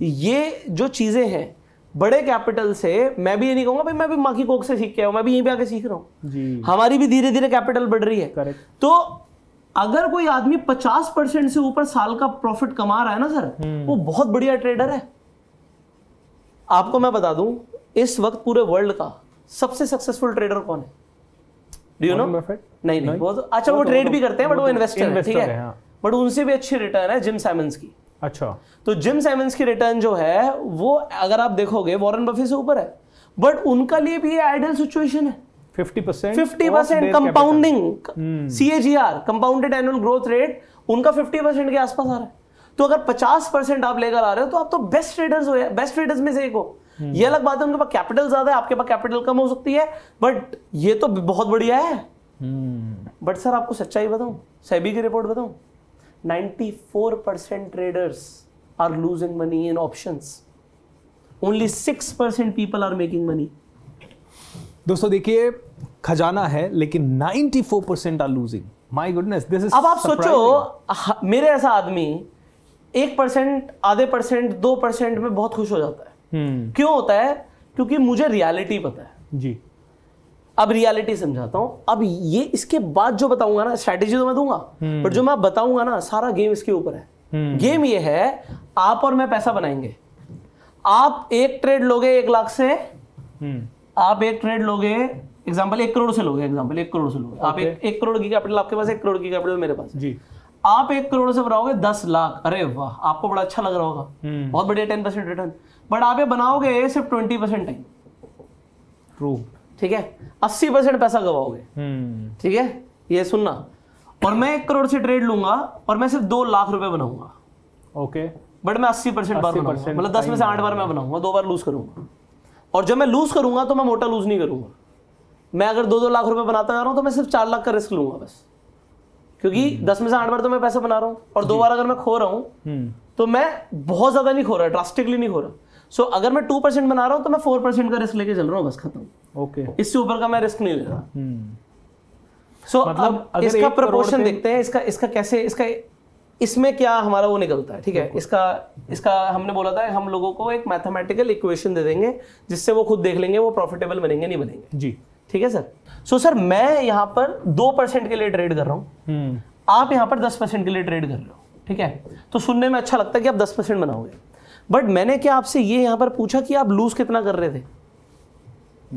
ये जो चीजें हैं बड़े कैपिटल से, मैं भी ये नहीं कहूंगा भाई मैं भी माँ की कोख से सीख के आया हूं, मैं भी यहीं पे आके सीख रहा हूं, हमारी भी धीरे धीरे कैपिटल बढ़ रही है। करेक्ट। तो अगर कोई आदमी 50% से ऊपर साल का प्रॉफिट कमा रहा है ना सर, वो बहुत बढ़िया ट्रेडर है। आपको मैं बता दूं इस वक्त पूरे वर्ल्ड का सबसे सक्सेसफुल ट्रेडर कौन है? Do you know? नहीं, वो तो अच्छा, वो ट्रेड भी करते हैं बट वो इन्वेस्टर है, ठीक है, बट उनसे भी अच्छी रिटर्न है जिम सैमंस की। अच्छा, तो जिम सैमंस की रिटर्न जो है वो अगर आप देखोगे वॉरेन बफे से ऊपर है, बट उनका लिए भी ये आइडियल सिचुएशन है। 50% compounding, CAGR compounded annual growth rate उनका 50% के आसपास आ रहा है। तो अगर 50% आप लेकर आ रहे हो तो आप तो बेस्ट ट्रेडर्स हो, बेस्ट ट्रेडर्स में से एक हो। ये अलग बात है उनके पास कैपिटल ज्यादा है, आपके पास कैपिटल कम हो सकती है, बट ये तो बहुत बढ़िया है। बट सर आपको सच्चाई बताऊं, सेबी की रिपोर्ट बताऊं, 94% traders are losing money in options, only 6% people are making money. दोस्तों देखिए खजाना है लेकिन 94% are losing. My goodness, this is. अब आप सोचो मेरे ऐसा आदमी 1%, आधे % 2% में बहुत खुश हो जाता है। क्यों होता है? क्योंकि मुझे रियलिटी पता है जी। अब रियलिटी समझाता हूं। अब ये इसके बाद जो बताऊंगा ना, स्ट्रैटेजी तो मैं दूंगा, बट जो मैं बताऊंगा ना सारा गेम इसके ऊपर है। गेम ये है, आप और मैं पैसा बनाएंगे। आप एक ट्रेड लोगे 1 लाख से, आप एक ट्रेड लोगे, एग्जांपल 1 करोड़ से लोगे, एग्जांपल 1 करोड़ से लोगे। आप 1 करोड़ की कैपिटल आपके पास, 1 करोड़ की कैपिटल मेरे पास जी। आप 1 करोड़ से बनाओगे 10 लाख, अरे वाह, आपको बड़ा अच्छा लग रहा होगा, बहुत बढ़िया 10% रिटर्न। बट आप ये बनाओगे सिर्फ 20% टाइम, ट्रू, ठीक है, 80% पैसा गवाओगे, ठीक है, ये सुनना। और मैं 1 करोड़ से ट्रेड लूंगा और मैं सिर्फ 2 लाख रुपए बनाऊंगा, ओके, बट मैं 80% बार बनाऊंगा, मतलब 10 में से 8 बार मैं बनाऊंगा, 2 बार लूज करूंगा। और जब मैं लूज करूंगा तो मैं मोटा लूज नहीं करूंगा। मैं अगर 2-2 लाख रुपए बनाता जा रहा हूं तो मैं सिर्फ 4 लाख का रिस्क लूंगा बस, क्योंकि 10 में से 8 बार तो मैं पैसा बना रहा हूं, और 2 बार अगर मैं खो रहा हूं तो मैं बहुत ज्यादा नहीं खो रहा, ड्रास्टिकली नहीं खो रहा। सो अगर मैं 2% बना रहा हूं तो मैं 4% का रिस्क लेके चल रहा हूं, बस खत्म, ओके, इससे ऊपर का मैं रिस्क नहीं ले रहा। सो मतलब अब इसका प्रपोर्शन देखते हैं, इसका कैसे, इसका इसमें क्या हमारा वो निकलता है, ठीक है। इसका हमने बोला था हम लोगों को एक मैथमेटिकल इक्वेशन दे देंगे जिससे वो खुद देख लेंगे वो प्रॉफिटेबल बनेंगे नहीं बनेंगे जी, ठीक है सर। सो सर मैं यहाँ पर 2% के लिए ट्रेड कर रहा हूँ, आप यहाँ पर 10% के लिए ट्रेड कर रहे हो, ठीक है। तो सुनने में अच्छा लगता है कि आप 10% बनाओगे, बट मैंने क्या आपसे ये यहाँ पर पूछा कि आप लूज कितना कर रहे थे,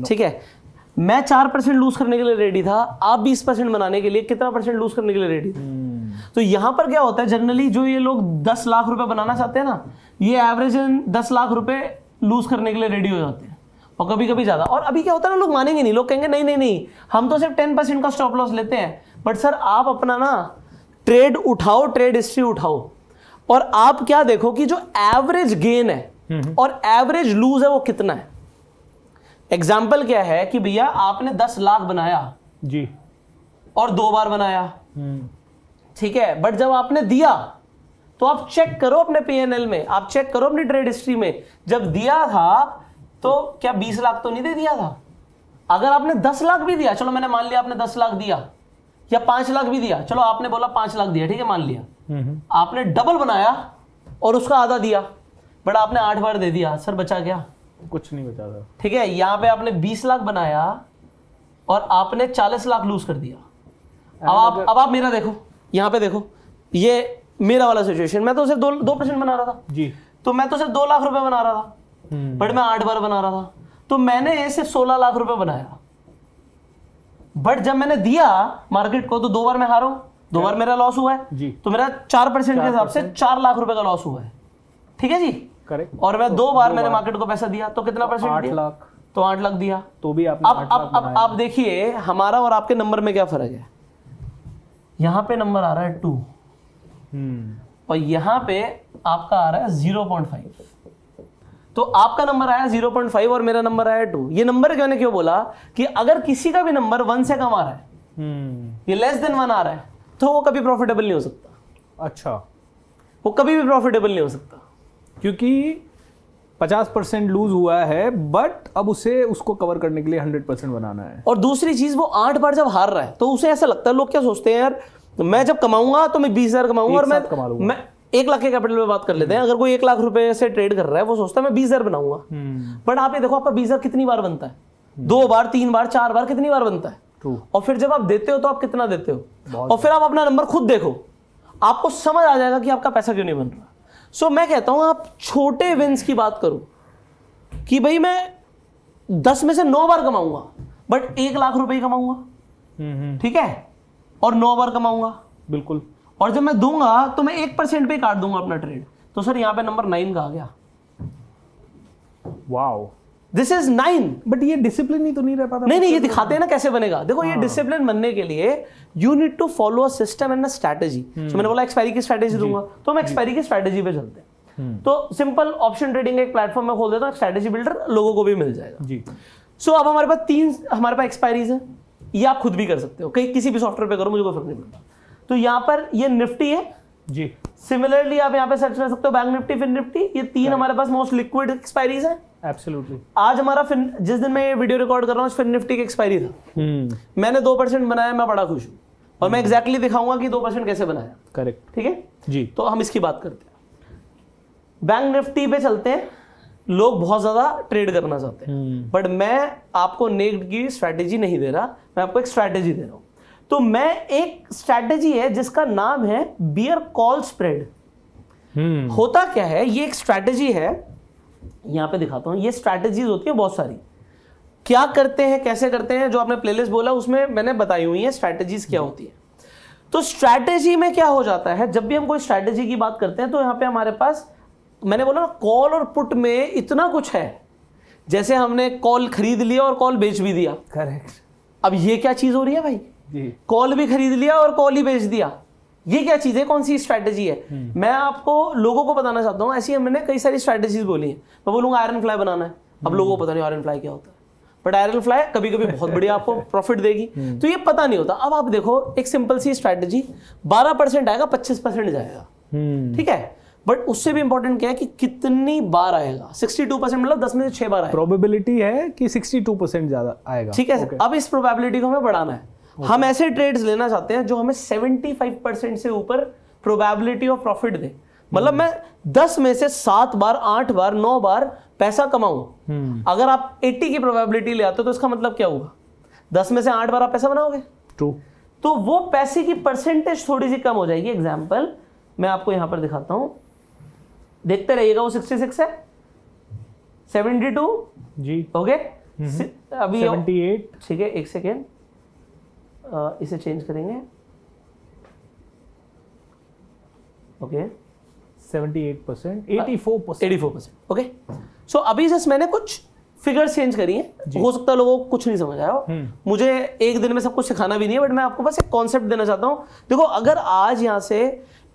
ठीक है। मैं 4% लूज करने के लिए रेडी था, आप 20% बनाने के लिए कितना परसेंट लूज करने के लिए रेडी थे। तो यहां पर क्या होता है जनरली जो ये लोग 10 लाख रुपए बनाना चाहते हैं ना, ये एवरेज 10 लाख रुपए लूज करने के लिए रेडी हो जाते हैं, और कभी कभी ज्यादा। और अभी क्या होता है ना, लोग मानेंगे नहीं, लोग कहेंगे नहीं हम तो सिर्फ 10% का स्टॉप लॉस लेते हैं। बट सर आप अपना ना ट्रेड उठाओ, ट्रेड हिस्ट्री उठाओ, और आप क्या देखो कि जो एवरेज गेन है और एवरेज लूज है वो कितना है। एग्जाम्पल क्या है कि भैया आपने 10 लाख बनाया जी और 2 बार बनाया, ठीक है। बट जब आपने दिया तो आप चेक करो अपने P&L में, आप चेक करो अपनी ट्रेड हिस्ट्री में, जब दिया था तो क्या 20 लाख तो नहीं दे दिया था। अगर आपने 10 लाख भी दिया, चलो मैंने मान लिया आपने 10 लाख दिया, या 5 लाख भी दिया, चलो आपने बोला 5 लाख दिया, ठीक है, मान लिया आपने डबल बनाया और उसका आधा दिया, बट आपने 8 बार दे दिया, सर बचा क्या? कुछ नहीं बचा था, ठीक है। यहां पे आपने 20 लाख बनाया और आपने 40 लाख लूज कर दिया। अब आप मेरा देखो, यहां पे देखो, ये मेरा वाला सिचुएशन, मैं तो सिर्फ 2% बना रहा था जी, तो मैं तो सिर्फ 2 लाख रुपए बना रहा था, बट मैं 8 बार बना रहा था, तो मैंने सिर्फ 16 लाख रुपए बनाया। बट जब मैंने दिया मार्केट को तो 2 बार मैं हारा हूं, 2 बार मेरा लॉस हुआ है जी, तो मेरा 4% के हिसाब से 4 लाख रुपए का लॉस हुआ है, ठीक है जी, करेक्ट। और मैं 2 बार मैंने मार्केट को पैसा दिया तो कितना परसेंट? 8 लाख, तो 8 लाख दिया, तो भी आपने 8 लाख अब आप देखिए हमारा और आपके नंबर में क्या फर्क है। यहां पे नंबर आ रहा है 2 और यहां पे आपका आ रहा है 0.5, तो आपका नंबर आया 0.5 और मेरा नंबर आया 2। ये नंबर मैंने क्यों बोला कि अगर किसी का भी नंबर 1 से कम आ रहा है, ये लेस देन 1 आ रहा है, तो वो कभी प्रॉफिटेबल नहीं हो सकता। अच्छा, वो कभी भी प्रॉफिटेबल नहीं हो सकता, क्योंकि 50% लूज हुआ है, बट अब उसको कवर करने के लिए 100% बनाना है। और दूसरी चीज, वो 8 बार जब हार रहा है तो उसे ऐसा लगता है, लोग क्या सोचते हैं यार मैं जब कमाऊंगा तो मैं 20,000 कमाऊंगा और मैं 1 लाख के कैपिटल में बात कर लेते हैं। अगर कोई 1 लाख रुपए से ट्रेड कर रहा है वो सोचता है मैं 20,000 बनाऊंगा, बट आप ये देखो आपका 20,000 कितनी बार बनता है? 2 बार, 3 बार, 4 बार, कितनी बार बनता है? और फिर जब आप देते हो तो आप कितना देते हो, और फिर आप अपना नंबर खुद देखो, आपको समझ आ जाएगा कि आपका पैसा क्यों नहीं बन रहा। सो मैं कहता हूं आप छोटे विन्स की बात करो कि भाई मैं 10 में से 9 बार कमाऊंगा बट 1 लाख रुपए ही कमाऊंगा, ठीक है, और 9 बार कमाऊंगा, बिल्कुल। और जब मैं दूंगा तो मैं 1% पे काट दूंगा अपना ट्रेड। तो सर यहां पे नंबर 9 का आ गया। Wow, this is 9। बट ये डिसिप्लिन ही तो नहीं रह पाता। नहीं, ये दिखाते हैं ना कैसे बनेगा। देखो ये डिसिप्लिन बनने के लिए you need to follow a system and a strategy. तो मैंने बोला एक्सपायरी की स्ट्रैटेजी दूंगा, तो हम एक्सपायरी की स्ट्रैटेजी पे चलते हैं। तो सिंपल ऑप्शन ट्रेडिंग एक प्लेटफॉर्म में खोल देता हूं, स्ट्रैटेजी बिल्डर लोगों को भी मिल जाएगा जी। सो अब हमारे पास 3 हमारे पास एक्सपायरीज है, ये आप खुद भी कर सकते हो, कहीं किसी भी सॉफ्टवेयर पे करो, मुझे कोई फर्क नहीं पड़ता। तो यहाँ पर ये निफ्टी है जी, सिमिलरली आप यहाँ पे सर्च कर सकते हो बैंक निफ्टी, फिन निफ्टी, ये 3 हमारे पास मोस्ट लिक्विड एक्सपायरीज है। एब्सोल्युटली। आज हमारा जिस दिन मैं ये वीडियो रिकॉर्ड कर रहा हूँ फिन निफ्टी की एक्सपायरी था, मैंने 2% बनाया, मैं बड़ा खुश हूँ, और मैं एग्जैक्टली दिखाऊंगा कि 2% कैसे बनाया। करेक्ट, ठीक है जी। तो हम इसकी बात करते हैं, बैंक निफ्टी पे चलते हैं। लोग बहुत ज्यादा ट्रेड करना चाहते हैं, बट मैं आपको नेक्ड की स्ट्रैटेजी नहीं दे रहा, मैं आपको एक स्ट्रैटेजी दे रहा हूं। तो मैं एक स्ट्रैटेजी है जिसका नाम है बियर कॉल स्प्रेड। होता क्या है, ये एक स्ट्रैटेजी है, यहां पे दिखाता हूं। ये स्ट्रैटेजीज होती है बहुत सारी, क्या करते हैं, कैसे करते हैं, जो आपने प्लेलिस्ट बोला उसमें मैंने बताई हुई है स्ट्रैटेजीज क्या होती है। तो स्ट्रैटेजी में क्या हो जाता है, जब भी हम कोई स्ट्रैटेजी की बात करते हैं तो यहां पे हमारे पास, मैंने बोला ना, कॉल और पुट में इतना कुछ है। जैसे हमने कॉल खरीद लिया और कॉल बेच भी दिया। करेक्ट। अब ये क्या चीज हो रही है भाई, कॉल भी खरीद लिया और कॉल ही बेच दिया, ये क्या चीज है, कौन सी स्ट्रैटेजी है? मैं आपको लोगों को बताना चाहता हूं, ऐसी हमने कई सारी स्ट्रैटेजीज बोली हैं। मैं बोलूंगा आयरन फ्लाई बनाना है, अब लोगों को पता नहीं आयरन फ्लाई क्या होता है, बट आयरन फ्लाई कभी कभी बहुत बढ़िया आपको प्रॉफिट देगी, तो ये पता नहीं होता। अब आप देखो एक सिंपल सी स्ट्रैटेजी, 12% आएगा, 25% जाएगा, ठीक है, बट उससे भी इंपॉर्टेंट क्या है कि कितनी बार आएगा। 62% मतलब 10 में से 6 बार आएगा। प्रोबेबिलिटी है कि 62% ज्यादा आएगा, ठीक है। अब इस प्रोबेबिलिटी को हमें बढ़ाना है। हम ऐसे ट्रेड्स लेना चाहते हैं जो हमें 75% से ऊपर प्रोबेबिलिटी ऑफ प्रॉफिट दे। मतलब मैं 10 में से 7 बार 8 बार 9 बार पैसा कमाऊं, अगर आप 80 की प्रोबेबिलिटी ले आते हो तो इसका मतलब क्या हुआ, 10 में से 8 बार आप पैसा बनाओगे। ट्रू। तो वो पैसे की परसेंटेज थोड़ी सी कम हो जाएगी। एग्जाम्पल मैं आपको यहां पर दिखाता हूं, देखते रहिएगा। वो 66 है, 72 जी, ओके, अभी 78, ठीक है, एक सेकेंड, इसे चेंज करेंगे, ओके, 78%, 84%, ओके। सो अभी जस्ट मैंने कुछ फिगर्स चेंज करी हैं, हो सकता है लोगों को कुछ नहीं समझ आया हो, मुझे एक दिन में सब कुछ सिखाना भी नहीं है, बट मैं आपको बस एक कॉन्सेप्ट देना चाहता हूं। देखो, अगर आज यहां से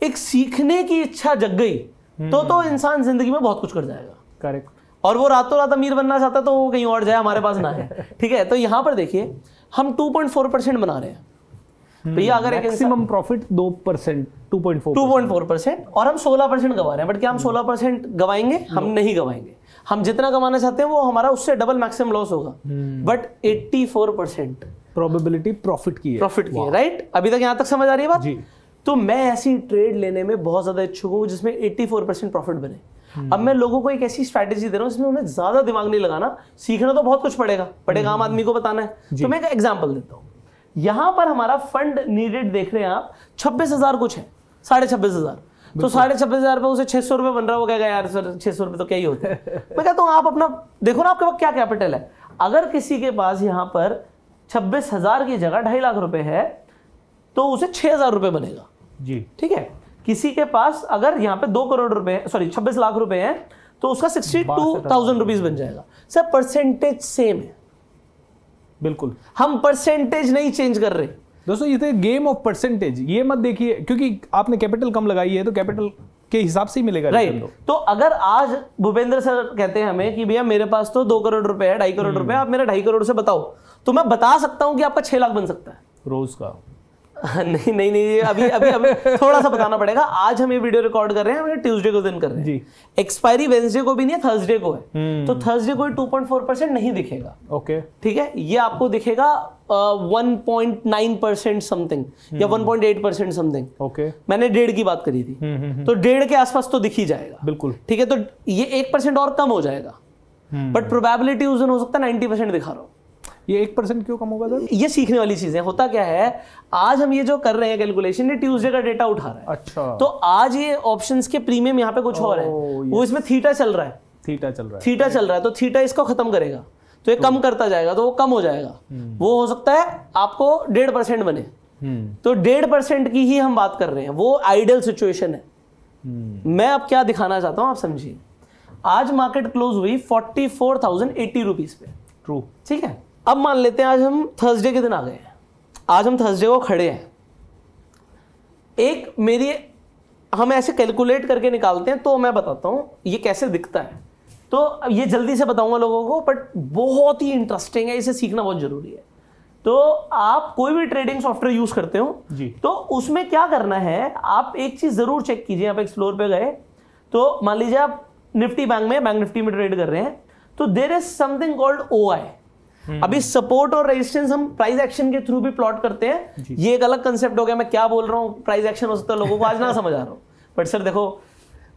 एक सीखने की इच्छा जग गई तो इंसान जिंदगी में बहुत कुछ कर जाएगा। करेक्ट। और वो रातों रात अमीर बनना चाहता है तो वो कहीं और जाए, हमारे पास ना है, ठीक है। तो यहां पर देखिए हम 2.4% बना रहे हैं भैया। अगर मैक्सिमम प्रॉफिट 2%, 2.4% और हम 16% गवा रहे हैं, बट क्या हम 16% गवाएंगे? हम नहीं गवाएंगे। हम जितना कमाना चाहते हैं वो हमारा उससे डबल मैक्सिमम लॉस होगा, बट 84% प्रोबेबिलिटी प्रॉफिट की है, राइट। अभी तक यहां तक समझ आ रही है बात जी। तो मैं ऐसी ट्रेड लेने में बहुत ज्यादा इच्छुक हूं जिसमें 84% प्रॉफिट बने। अब मैं लोगों को एक ऐसी स्ट्रैटेजी दे रहा हूं जिसमें उन्हें ज्यादा दिमाग नहीं लगाना, सीखना तो बहुत कुछ पड़ेगा, आम आदमी को बताना है। तो मैं एक एग्जांपल देता हूं। यहां पर हमारा फंड नीडेड देख रहे हैं आप, 26,000 कुछ है, 26,500। तो 26,500 रुपए उसे 600 रुपए बन रहा हो, कहेगा यार सर 600 रुपए तो क्या ही होते हैं। मैं कहता हूं आप अपना देखो ना, आपके पास क्या कैपिटल है। अगर किसी के पास यहां पर 26,000 की जगह 2.5 लाख रुपए है तो उसे 6,000 रुपए बनेगा जी, ठीक है। किसी के पास अगर यहाँ पे 2 करोड़ रुपए, सॉरी 26 लाख रुपए हैं तो उसका 62,000 रुपीज बन जाएगा। सर परसेंटेज सेम है, बिल्कुल, हम परसेंटेज नहीं चेंज कर रहे दोस्तों। ये तो गेम ऑफ परसेंटेज, ये मत देखिए, क्योंकि आपने कैपिटल कम लगाई है तो कैपिटल के हिसाब से ही मिलेगा, राइट। तो अगर आज भूपेंद्र सर कहते हैं हमें कि भैया मेरे पास तो 2 करोड़ रुपए है, 2.5 करोड़ रुपए, आप मेरा 2.5 करोड़ से बताओ, तो मैं बता सकता हूं कि आपका 6 लाख बन सकता है रोज का। नहीं, अभी थोड़ा सा बताना पड़ेगा। आज हम ये वीडियो रिकॉर्ड कर रहे हैं, हम ट्यूसडे को दिन कर रहे हैं, एक्सपायरी वेडनेसडे को भी नहीं है, थर्सडे को है। तो थर्सडे को 2.4% नहीं दिखेगा, ओके, ठीक है। ये आपको दिखेगा 1.9% समथिंग या 1.8% समथिंग, ओके। मैंने 1.5 की बात करी थी, तो 1.5 के आसपास तो दिख ही जाएगा, बिल्कुल, ठीक है। तो ये 1% और कम हो जाएगा, बट प्रोबेबिलिटी उस दिन हो सकता है 90% दिखा रहा हूं। ये 1% क्यों कम होगा सर? ये सीखने वाली चीज है। होता क्या है, आज हम ये जो कर रहे हैं कैलकुलेशन, ये ट्यूसडे का डेटा उठा रहा है। अच्छा। तो आज ये ऑप्शंस के प्रीमियम यहाँ पे कुछ और है, वो इसमें थीटा चल रहा है, तो थीटा इसको खत्म करेगा, तो ये कम करता जाएगा, तो वो कम हो जाएगा। वो हो सकता है आपको 1.5% बने, तो 1.5% की ही हम बात कर रहे हैं, वो आइडियल सिचुएशन है। मैं अब क्या दिखाना चाहता हूं आप समझिए। आज मार्केट क्लोज हुई 44,080 रुपीज पे, ट्रू, ठीक है। अब मान लेते हैं आज हम थर्सडे के दिन आ गए हैं, आज हम थर्सडे को खड़े हैं। एक मेरी हम ऐसे कैलकुलेट करके निकालते हैं, तो मैं बताता हूं ये कैसे दिखता है। तो ये जल्दी से बताऊंगा लोगों को, बट बहुत ही इंटरेस्टिंग है, इसे सीखना बहुत जरूरी है। तो आप कोई भी ट्रेडिंग सॉफ्टवेयर यूज करते हो जी, तो उसमें क्या करना है, आप एक चीज जरूर चेक कीजिए। आप एक्सप्लोर पे गए तो मान लीजिए आप निफ्टी बैंक निफ्टी में ट्रेड कर रहे हैं, तो there is something called OI। अभी सपोर्ट और रेजिस्टेंस हम प्राइस एक्शन के थ्रू भी प्लॉट करते हैं, ये एक अलग कंसेप्ट हो गया। मैं क्या बोल रहा हूं, प्राइस एक्शन हो सकता है लोगों को आज ना समझ आ रहा हूं, बट सर देखो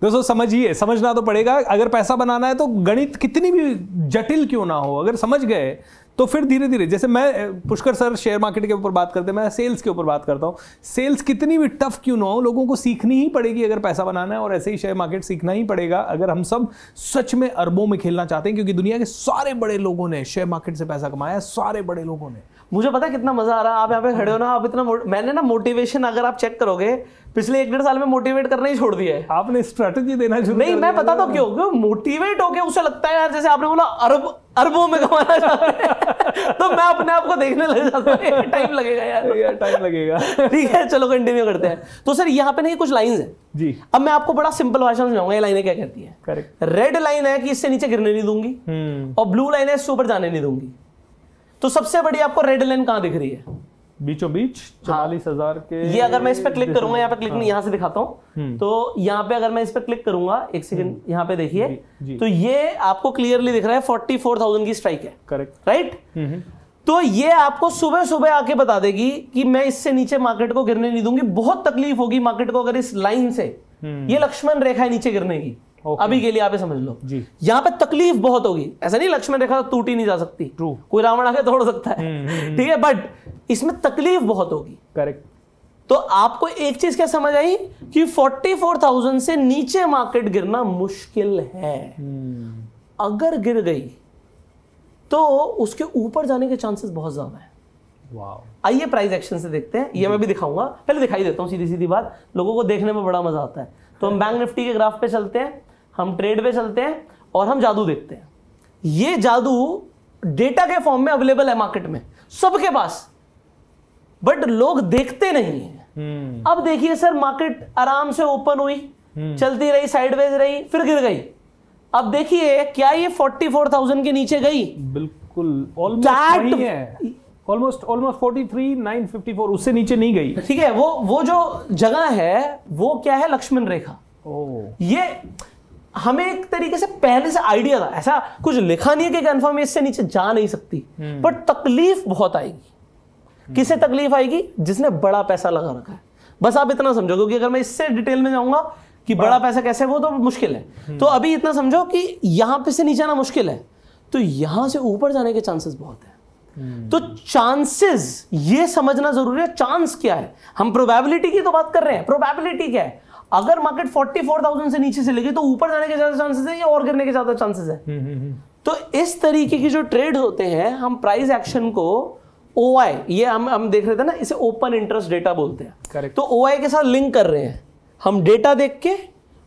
दोस्तों समझिए, समझना तो पड़ेगा। अगर पैसा बनाना है तो गणित कितनी भी जटिल क्यों ना हो, अगर समझ गए तो फिर धीरे धीरे, जैसे मैं पुष्कर सर शेयर मार्केट के ऊपर बात करते हैं, मैं सेल्स के ऊपर बात करता हूँ। सेल्स कितनी भी टफ क्यों ना हो, लोगों को सीखनी ही पड़ेगी अगर पैसा बनाना है, और ऐसे ही शेयर मार्केट सीखना ही पड़ेगा अगर हम सब सच में अरबों में खेलना चाहते हैं, क्योंकि दुनिया के सारे बड़े लोगों ने शेयर मार्केट से पैसा कमाया है, सारे बड़े लोगों ने। मुझे पता है कितना मजा आ रहा है, आप यहाँ पे खड़े हो ना, आप इतना मैंने ना मोटिवेशन, अगर आप चेक करोगे पिछले 1-1.5 साल में मोटिवेट करना ही छोड़ दिया है। आपने स्ट्रेटेजी देना शुरू नहीं, मैं बताता हूँ क्यों मोटिवेट हो गया, उसे लगता है यार जैसे आपने बोला अरबों में कमाना चाहते हैं, तो मैं अपने आप को देखने लग जाता हूँ, टाइम लगेगा यार, टाइम लगेगा। ठीक है, चलो कंटिन्यू करते हैं। तो सर यहाँ पे नहीं कुछ लाइंस हैं जी, अब मैं आपको बड़ा सिंपल भाषा में समझाऊंगा ये लाइनें क्या कहती हैं। करेक्ट। रेड लाइन है कि इससे नीचे गिरने नहीं दूंगी, और ब्लू लाइन है इससे ऊपर जाने नहीं दूंगी। तो सबसे बड़ी आपको रेड लाइन कहां दिख रही है? बीचों बीच 44,000 के। ये अगर मैं इस पर क्लिक करूंगा, यहाँ पे क्लिक नहीं, यहाँ से दिखाता हूँ, तो यहाँ पे अगर मैं इस पर क्लिक करूंगा, एक सेकंड यहाँ पे देखिए, तो ये आपको क्लियरली दिख रहा है 44,000 की स्ट्राइक है, करेक्ट, राइट। तो ये आपको सुबह सुबह आके बता देगी कि मैं इससे नीचे मार्केट को गिरने नहीं दूंगी, बहुत तकलीफ होगी मार्केट को अगर इस लाइन से, ये लक्ष्मण रेखा है नीचे गिरने की, अभी के लिए आप समझ लो जी। यहां पे तकलीफ बहुत होगी, ऐसा नहीं लक्ष्मण रेखा तो टूट ही नहीं जा सकती, कोई रावण आके तोड़ सकता है, ठीक है, बट इसमें तकलीफ बहुत होगी। करेक्ट। तो आपको एक चीज क्या समझ आई कि 44,000 से नीचे मार्केट गिरना मुश्किल है। अगर गिर गई तो उसके ऊपर जाने के चांसेस बहुत ज्यादा है। वाओ। आइए प्राइस एक्शन से देखते हैं, ये मैं भी दिखाऊंगा, पहले दिखाई देता हूं सीधी सीधी बात, लोगों को देखने में बड़ा मजा आता है। तो हम बैंक निफ्टी के ग्राफ पे चलते हैं, हम ट्रेड पे चलते हैं और हम जादू देखते हैं। ये जादू डेटा के फॉर्म में अवेलेबल है मार्केट में सबके पास, बट लोग देखते नहीं है। अब देखिए सर, मार्केट आराम से ओपन हुई, चलती रही, साइडवेज रही, फिर गिर गई। अब देखिए क्या ये 44,000 के नीचे गई? बिल्कुल ऑलमोस्ट 43,954, उससे नीचे नहीं गई। ठीक है, वो जो जगह है वो क्या है? लक्ष्मण रेखा। ये हमें एक तरीके से पहले से आइडिया था, ऐसा कुछ लिखा नहीं है कि कंफर्म इससे नीचे जा नहीं सकती, बट तकलीफ बहुत आएगी। किसे तकलीफ आएगी? जिसने बड़ा पैसा लगा रखा है। बस आप इतना समझो, क्योंकि अगर मैं इससे डिटेल में जाऊंगा कि बड़ा पैसा कैसे, वो तो मुश्किल है। तो अभी इतना समझो कि यहां पे से नीचे आना मुश्किल है, तो यहां से ऊपर जाने के चांसेस बहुत है। तो चांसेस ये समझना जरूरी है, चांस क्या है। हम प्रोबेबिलिटी की तो बात कर रहे हैं, प्रोबेबिलिटी क्या है? अगर मार्केट 44,000 से नीचे से लगी तो ऊपर जाने के ज्यादा चांसेस है या और गिरने के ज्यादा चांसेस है? तो इस तरीके की जो ट्रेड होते हैं, हम प्राइस एक्शन को OI, ये हम देख रहे थे ना, इसे ओपन इंटरेस्ट डेटा बोलते हैं। Correct. तो OI के साथ लिंक कर रहे हैं हम, डेटा देख के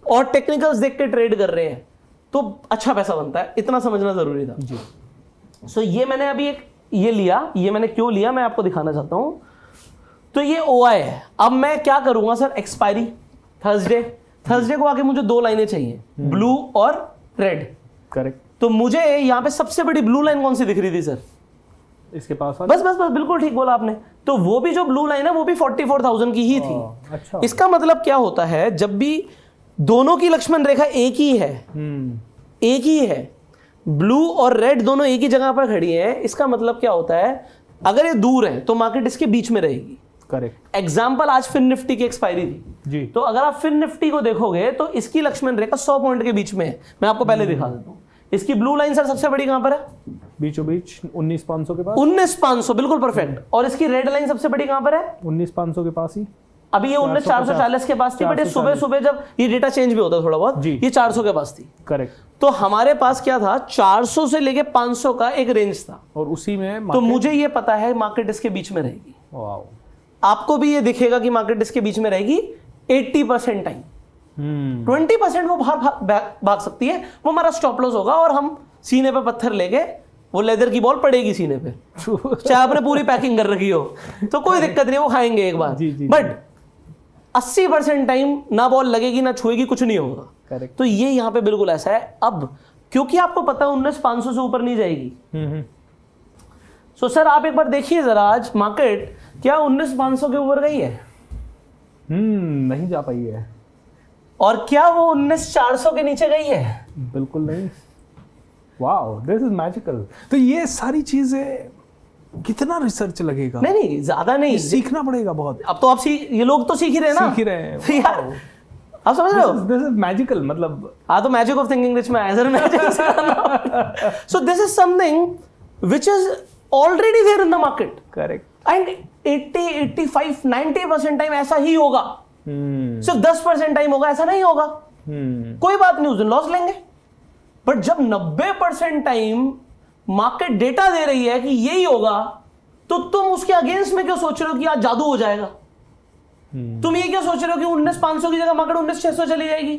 और टेक्निकल्स देख के ट्रेड कर रहे हैं, तो अच्छा पैसा बनता है। इतना समझना जरूरी था जी। सो ये मैंने अभी एक ये लिया, ये मैंने क्यों लिया मैं आपको दिखाना चाहता हूं। तो ये OI है। अब मैं क्या करूंगा सर, एक्सपायरी थर्सडे को आके मुझे दो लाइनें चाहिए, ब्लू और रेड। करेक्ट। तो मुझे यहां पे सबसे बड़ी ब्लू लाइन कौन सी दिख रही थी सर? इसके पास बस बिल्कुल ठीक बोला आपने। तो वो भी जो ब्लू लाइन है वो भी 44,000 की ही थी। अच्छा। इसका मतलब क्या होता है, जब भी दोनों की लक्ष्मण रेखा एक ही है, एक ही है, ब्लू और रेड दोनों एक ही जगह पर खड़ी है, इसका मतलब क्या होता है, अगर ये दूर है तो मार्केट इसके बीच में रहेगी। करेक्ट। एग्जाम्पल, आज फिन निफ्टी की एक्सपायरी थी जी। तो अगर आप फिन निफ्टी को देखोगे तो इसकी लक्ष्मण रेखा 100 पॉइंट के बीच में है। मैं आपको पहले दिखा देता हूं। इसकी ब्लू लाइन सर सबसे बड़ी कहां पर है? बीचों बीच 19,500 के पास। 19,500 बिल्कुल परफेक्ट। और इसकी रेड लाइन सबसे बड़ी कहां पर है? 19,500 के पास ही। अभी ये 19,440 के पास थी, बट ये सुबह सुबह जब ये डेटा चेंज भी होता है थोड़ा बहुत, ये 400 के पास थी। करेक्ट। तो हमारे पास क्या था, 400 से लेके 500 का एक रेंज था, और उसी में तो मुझे ये पता है मार्केट इसके बीच में रहेगी। वाओ। आपको भी ये दिखेगा कि मार्केट इसके बीच में रहेगी 80% टाइम। 20% वो बाहर भाग सकती है, वो हमारा स्टॉप लॉस होगा, और हम सीने पे पत्थर लेके, वो लेदर की बॉल पड़ेगी सीने पे, चाहे आपने पूरी पैकिंग कर रखी हो तो कोई दिक्कत नहीं, वो खाएंगे एक बार। बट 80% टाइम ना बॉल लगेगी ना छुएगी, कुछ नहीं होगा। करेक्ट। तो ये यहाँ पे बिल्कुल ऐसा है। अब क्योंकि आपको पता है 19,500 से ऊपर नहीं जाएगी, सो सर आप एक बार देखिए जरा, आज मार्केट क्या 19,500 के ऊपर गई है? नहीं जा पाई है। और क्या वो 19,400 के नीचे गई है? बिल्कुल नहीं। Wow, this is magical. तो ये सारी चीजें कितना रिसर्च लगेगा? नहीं ज्यादा नहीं, सीखना पड़ेगा बहुत। अब तो आप ये लोग तो सीख ही रहे हैं ना, सीख ही रहे हैं। यार आप समझ रहे हो, दिस इज मैजिकल। मतलब हाँ, तो मैजिक ऑफ थिंकिंग रिच में आया sir magic. So this is something which is already there in the market. Correct. And 80, 85, 90% time ऐसा ही होगा। सिर्फ 10% टाइम होगा ऐसा नहीं होगा। कोई बात नहीं, उस दिन लॉस लेंगे। बट जब 90% टाइम मार्केट डेटा दे रही है कि यही होगा, तो तुम उसके अगेंस्ट में क्यों सोच रहे हो कि आज जादू हो जाएगा? तुम ये क्यों सोच रहे हो कि 19,500 की जगह मार्केट 19,600 चली जाएगी?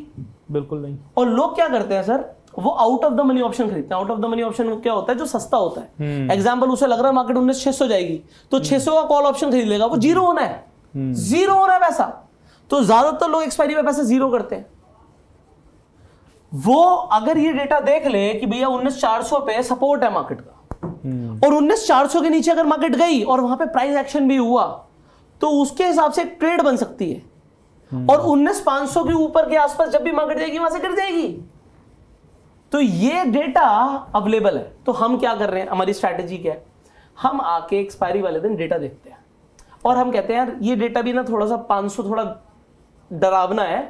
बिल्कुल नहीं। और लोग क्या करते हैं सर, वो out of the money option खरीदते हैं। Out of the money option क्या होता है? जो सस्ता होता है। एग्जांपल, उसे लग रहा है मार्केट 19,600 जाएगी, तो 600 का कॉल ऑप्शन खरीद लेगा। वो जीरो होना है, जीरो होना है पैसा। तो ज्यादातर लोग एक्सपायरी पे पैसे जीरो करते हैं। वो अगर ये डेटा देख ले कि भैया 19,400 पे सपोर्ट है मार्केट का, और 19,400 के नीचे अगर मार्केट गई और वहां पे प्राइस एक्शन भी हुआ, तो उसके हिसाब से ट्रेड बन सकती है। और 19,500 के ऊपर के आसपास जब भी मार्केट जाएगी वहां से गिर जाएगी। तो ये डेटा अवेलेबल है। तो हम क्या कर रहे हैं, हमारी स्ट्रैटेजी क्या है? हम आके एक्सपायरी वाले दिन डेटा देखते हैं और हम कहते हैं यार ये डेटा भी ना थोड़ा सा 500 थोड़ा डरावना है,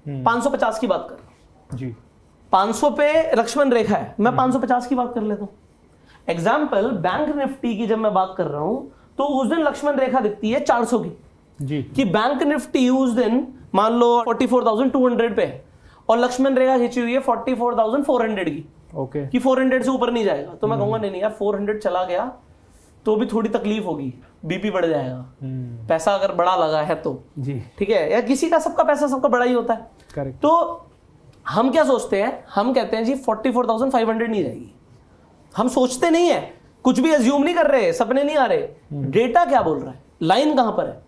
550 की बात कर जी। 500 पे लक्ष्मण रेखा है, मैं 550 की बात कर लेता हूँ। एग्जाम्पल बैंक निफ्टी की जब मैं बात कर रहा हूं तो उस दिन लक्ष्मण रेखा दिखती है 400 की जी, कि बैंक निफ्टी उस दिन मान लो 44,200 पे है और लक्ष्मण रेखा खींची हुई है 44,400 की, ओके, कि 400 से ऊपर नहीं जाएगा। तो मैं कहूंगा नहीं यार 400 चला गया तो भी थोड़ी तकलीफ होगी, बीपी बढ़ जाएगा, पैसा अगर बड़ा लगा है तो जी, ठीक है, या किसी का सबका पैसा सबका बड़ा ही होता है, करेक्ट। तो हम क्या सोचते हैं, हम कहते हैं जी 44,500 नहीं जाएगी। हम सोचते नहीं है, कुछ भी अज्यूम नहीं कर रहे, सपने नहीं आ रहे, डेटा क्या बोल रहा है, लाइन कहां पर है।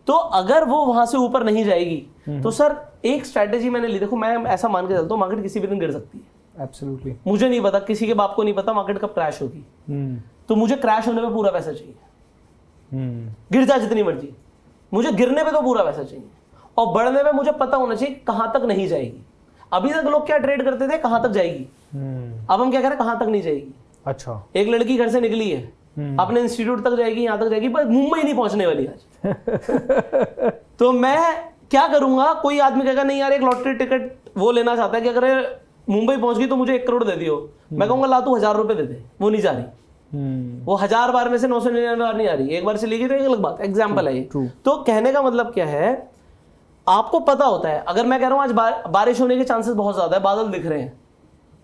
तो अगर वो वहां से ऊपर नहीं जाएगी तो सर एक स्ट्रैटेजी मैंने ली। देखो मैं ऐसा मान के चलता हूं मार्केट किसी भी दिन गिर सकती है, एब्सोल्युटली, मुझे नहीं पता, किसी के बाप को नहीं पता मार्केट कब क्रैश होगी, तो मुझे क्रैश होने पे पूरा पैसा चाहिए, गिर जाए जितनी मर्जी, मुझे गिरने पे तो पूरा पैसा चाहिए और बढ़ने पे मुझे पता होना चाहिए कहां तक नहीं जाएगी। अभी तक लोग क्या ट्रेड करते थे, कहां तक जाएगी, अब हम क्या करें, कहां तक नहीं जाएगी। अच्छा, एक लड़की घर से निकली है, अपने इंस्टीट्यूट तक जाएगी, यहां तक जाएगी, पर मुंबई नहीं पहुंचने वाली आज। तो मैं क्या करूंगा, कोई आदमी कहेगा नहीं यार एक लॉटरी टिकट वो लेना चाहता है कि अगर मुंबई पहुंच गई तो मुझे 1 करोड़ दे दियो, मैं कहूंगा ला तू 1000 रुपए दे दे, वो नहीं जा रही, वो 1000 बार में से 999 बार नहीं आ रही, एक बार से लेगी तो एक अलग बात, एग्जाम्पल है ये। तो कहने का मतलब क्या है, आपको पता होता है, अगर मैं कह रहा हूं आज बारिश होने के चांसेस बहुत ज्यादा है, बादल दिख रहे हैं,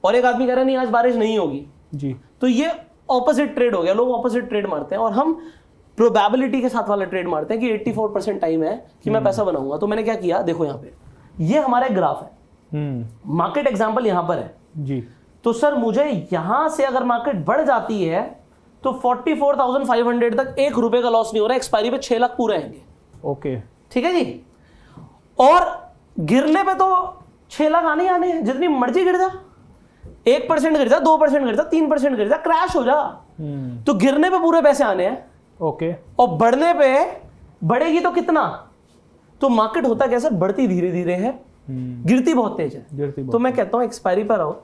और एक आदमी कह रहा है नहीं आज बारिश नहीं होगी जी, तो ये ऑपोजिट ट्रेड हो गया। लोग ऑपोजिट ट्रेड मारते हैं और हम प्रोबेबिलिटी के साथ वाला ट्रेड मारते हैं कि 84% टाइम है कि मैं पैसा बनाऊंगा। तो मैंने क्या किया, देखो यहाँ पे ये हमारा एक ग्राफ है, मार्केट एग्जांपल यहाँ पर है जी। तो सर मुझे यहां से अगर मार्केट बढ़ जाती है तो 44,500 तक 1 रुपए का लॉस नहीं हो रहा है, एक्सपायरी पे 6 लाख पूरे आएंगे, ओके, ठीक है जी। और गिरने पे तो 6 लाख आने ही आने हैं, जितनी मर्जी गिर जा, 1% गिर जा, 2% गिर जा, 3% गिर जा, क्रैश हो जा, तो गिरने पे पूरे पैसे आने हैं, ओके। और बढ़ने पे बढ़ेगी तो कितना, तो मार्केट होता कैसे, बढ़ती धीरे धीरे है, गिरती बहुत तेज है। तो मैं कहता हूं एक्सपायरी पर आओ,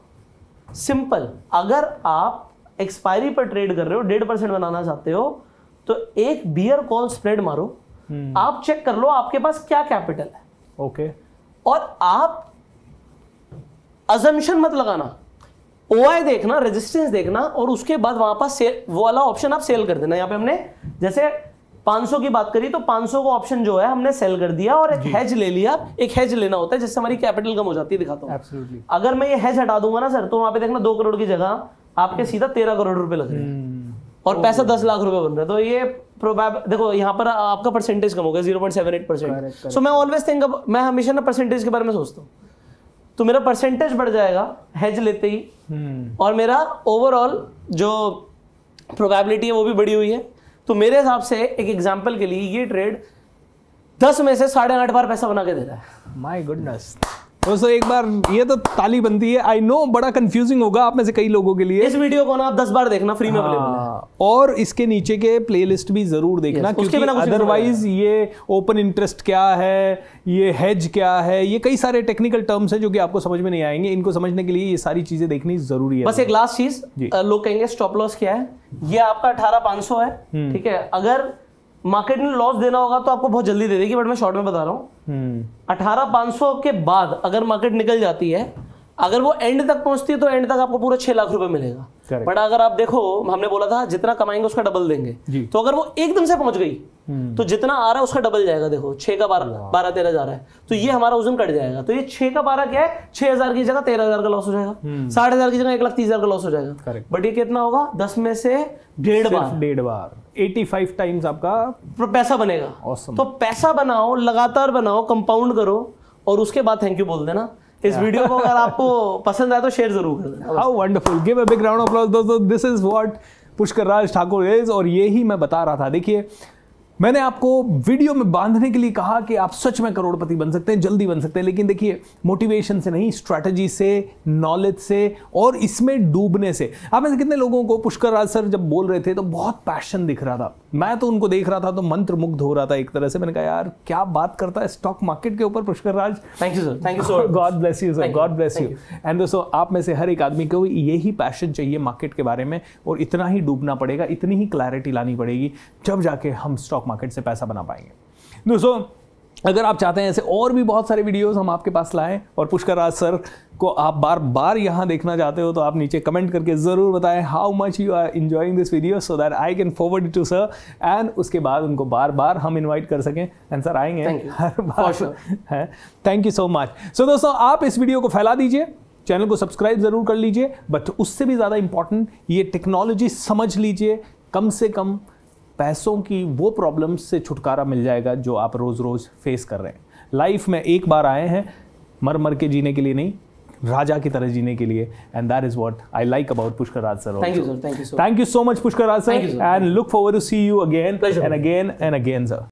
सिंपल, अगर आप एक्सपायरी पर ट्रेड कर रहे हो, 1.5% बनाना चाहते हो तो एक बियर कॉल स्प्रेड मारो, आप चेक कर लो आपके पास क्या कैपिटल है, ओके, और आप अजम्पशन मत लगाना, ओआई देखना, रेजिस्टेंस देखना, और उसके बाद वहां पर सेल, वो वाला ऑप्शन आप सेल कर देना। यहाँ पे हमने जैसे 500 की बात करी तो 500 को ऑप्शन जो है हमने सेल कर दिया और एक हेज ले लिया। एक हेज लेना होता है जिससे हमारी कैपिटल कम हो जाती है, दिखाता हूँ। Absolutely. अगर मैं ये हेज हटा दूंगा ना सर, तो वहां पे देखना 2 करोड़ की जगह आपके सीधा 13 करोड़ रुपए लग रहे हैं और पैसा 10 लाख रुपए बन रहा है। तो ये देखो यहाँ पर आपका परसेंटेज कम हो गया 0.78%। सो मैं ऑलवेज थिंक, मैं हमेशा ना परसेंटेज के बारे में सोचता हूँ, तो मेरा परसेंटेज बढ़ जाएगा हेज लेते ही, और मेरा ओवरऑल जो प्रोबेबिलिटी है वो भी बढ़ी हुई है। तो मेरे हिसाब से एक एग्जांपल के लिए ये ट्रेड 10 में से 8.5 बार पैसा बना के दे रहा है। माय गुडनेस दोस्तों, एक बार ये तो ताली बनती है। आई नो बड़ा कंफ्यूजिंग होगा आप में से कई लोगों के लिए। इस वीडियो को ना आप 10 बार देखना, फ्री में अवेलेबल है, और इसके नीचे के प्लेलिस्ट भी जरूर देखना, क्योंकि अदरवाइज ये ओपन इंटरेस्ट क्या है, ये हेज क्या है, ये कई सारे टेक्निकल टर्म्स हैं जो कि आपको समझ में नहीं आएंगे। इनको समझने के लिए ये सारी चीजें देखनी जरूरी है। बस एक लास्ट चीज, लोग कहेंगे स्टॉप लॉस क्या है, ये आपका 18,500 है, ठीक है। अगर मार्केट ने लॉस देना होगा तो आपको बहुत जल्दी दे देगी, बट मैं शॉर्ट में बता रहा हूँ 18,500 के बाद अगर मार्केट निकल जाती है, अगर वो एंड तक पहुंचती है तो एंड तक आपको पूरा 6 लाख रुपए मिलेगा। बट अगर आप देखो, हमने बोला था जितना कमाएंगे उसका डबल देंगे, तो अगर वो एकदम से पहुंच गई तो जितना आ रहा है उसका डबल जाएगा। देखो 6 का 12-13 जा रहा है, तो ये हमारा वजन कट जाएगा। तो ये 6 का 12 क्या है, 6,000 की जगह 13,000 का लॉस हो जाएगा, 60,000 की जगह 1,30,000 का लॉस हो जाएगा। बट ये कितना होगा, 10 में से 1.5 बार 85 टाइम्स आपका पैसा बनेगा। awesome. तो पैसा बनाओ, लगातार बनाओ, कंपाउंड करो, और उसके बाद थैंक यू बोल देना। इस वीडियो को अगर आपको पसंद आए तो शेयर जरूर कर देना। How wonderful, give a big round of applause दोस्तों। This is what Pushkar Raj Thakur is, और यही मैं बता रहा था। देखिए मैंने आपको वीडियो में बांधने के लिए कहा कि आप सच में करोड़पति बन सकते हैं, जल्दी बन सकते हैं, लेकिन देखिए मोटिवेशन से नहीं, स्ट्रैटेजी से, नॉलेज से और इसमें डूबने से। आप में से कितने लोगों को पुष्कर राज सर जब बोल रहे थे तो बहुत पैशन दिख रहा था, मैं तो उनको देख रहा था तो मंत्र मुग्ध हो रहा था एक तरह से। मैंने कहा यार क्या बात करता है स्टॉक मार्केट के ऊपर Pushkar Raj. Thank you sir, thank you so, God bless you sir, God bless you. And दोस्तों आप में से हर एक आदमी को यही पैशन चाहिए मार्केट के बारे में, और इतना ही डूबना पड़ेगा, इतनी ही क्लैरिटी लानी पड़ेगी, जब जाके हम स्टॉक मार्केट से पैसा बना पाएंगे। दोस्तों अगर आप चाहते हैं ऐसे और भी बहुत सारे वीडियोस हम आपके पास लाएं और पुष्कर राज सर को आप बार बार यहां देखना चाहते हो, तो आप नीचे कमेंट करके जरूर बताएं how much you are enjoying this video, so that I can forward it to sir, and उसके बाद उनको बार बार हम इनवाइट कर सकें एंड सर आएंगे हर बार है। Thank you so much. So दोस्तों आप इस वीडियो को फैला दीजिए, चैनल को सब्सक्राइब जरूर कर लीजिए, बट उससे भी ज्यादा इंपॉर्टेंट ये टेक्नोलॉजी समझ लीजिए, कम से कम पैसों की वो प्रॉब्लम्स से छुटकारा मिल जाएगा जो आप रोज रोज फेस कर रहे हैं। लाइफ में एक बार आए हैं मर मर के जीने के लिए नहीं, राजा की तरह जीने के लिए, and that is what I like about Pushkar Raj sir. Thank you sir, thank you so, thank you so much Pushkar Raj sir, and look forward to see you again and again and again sir.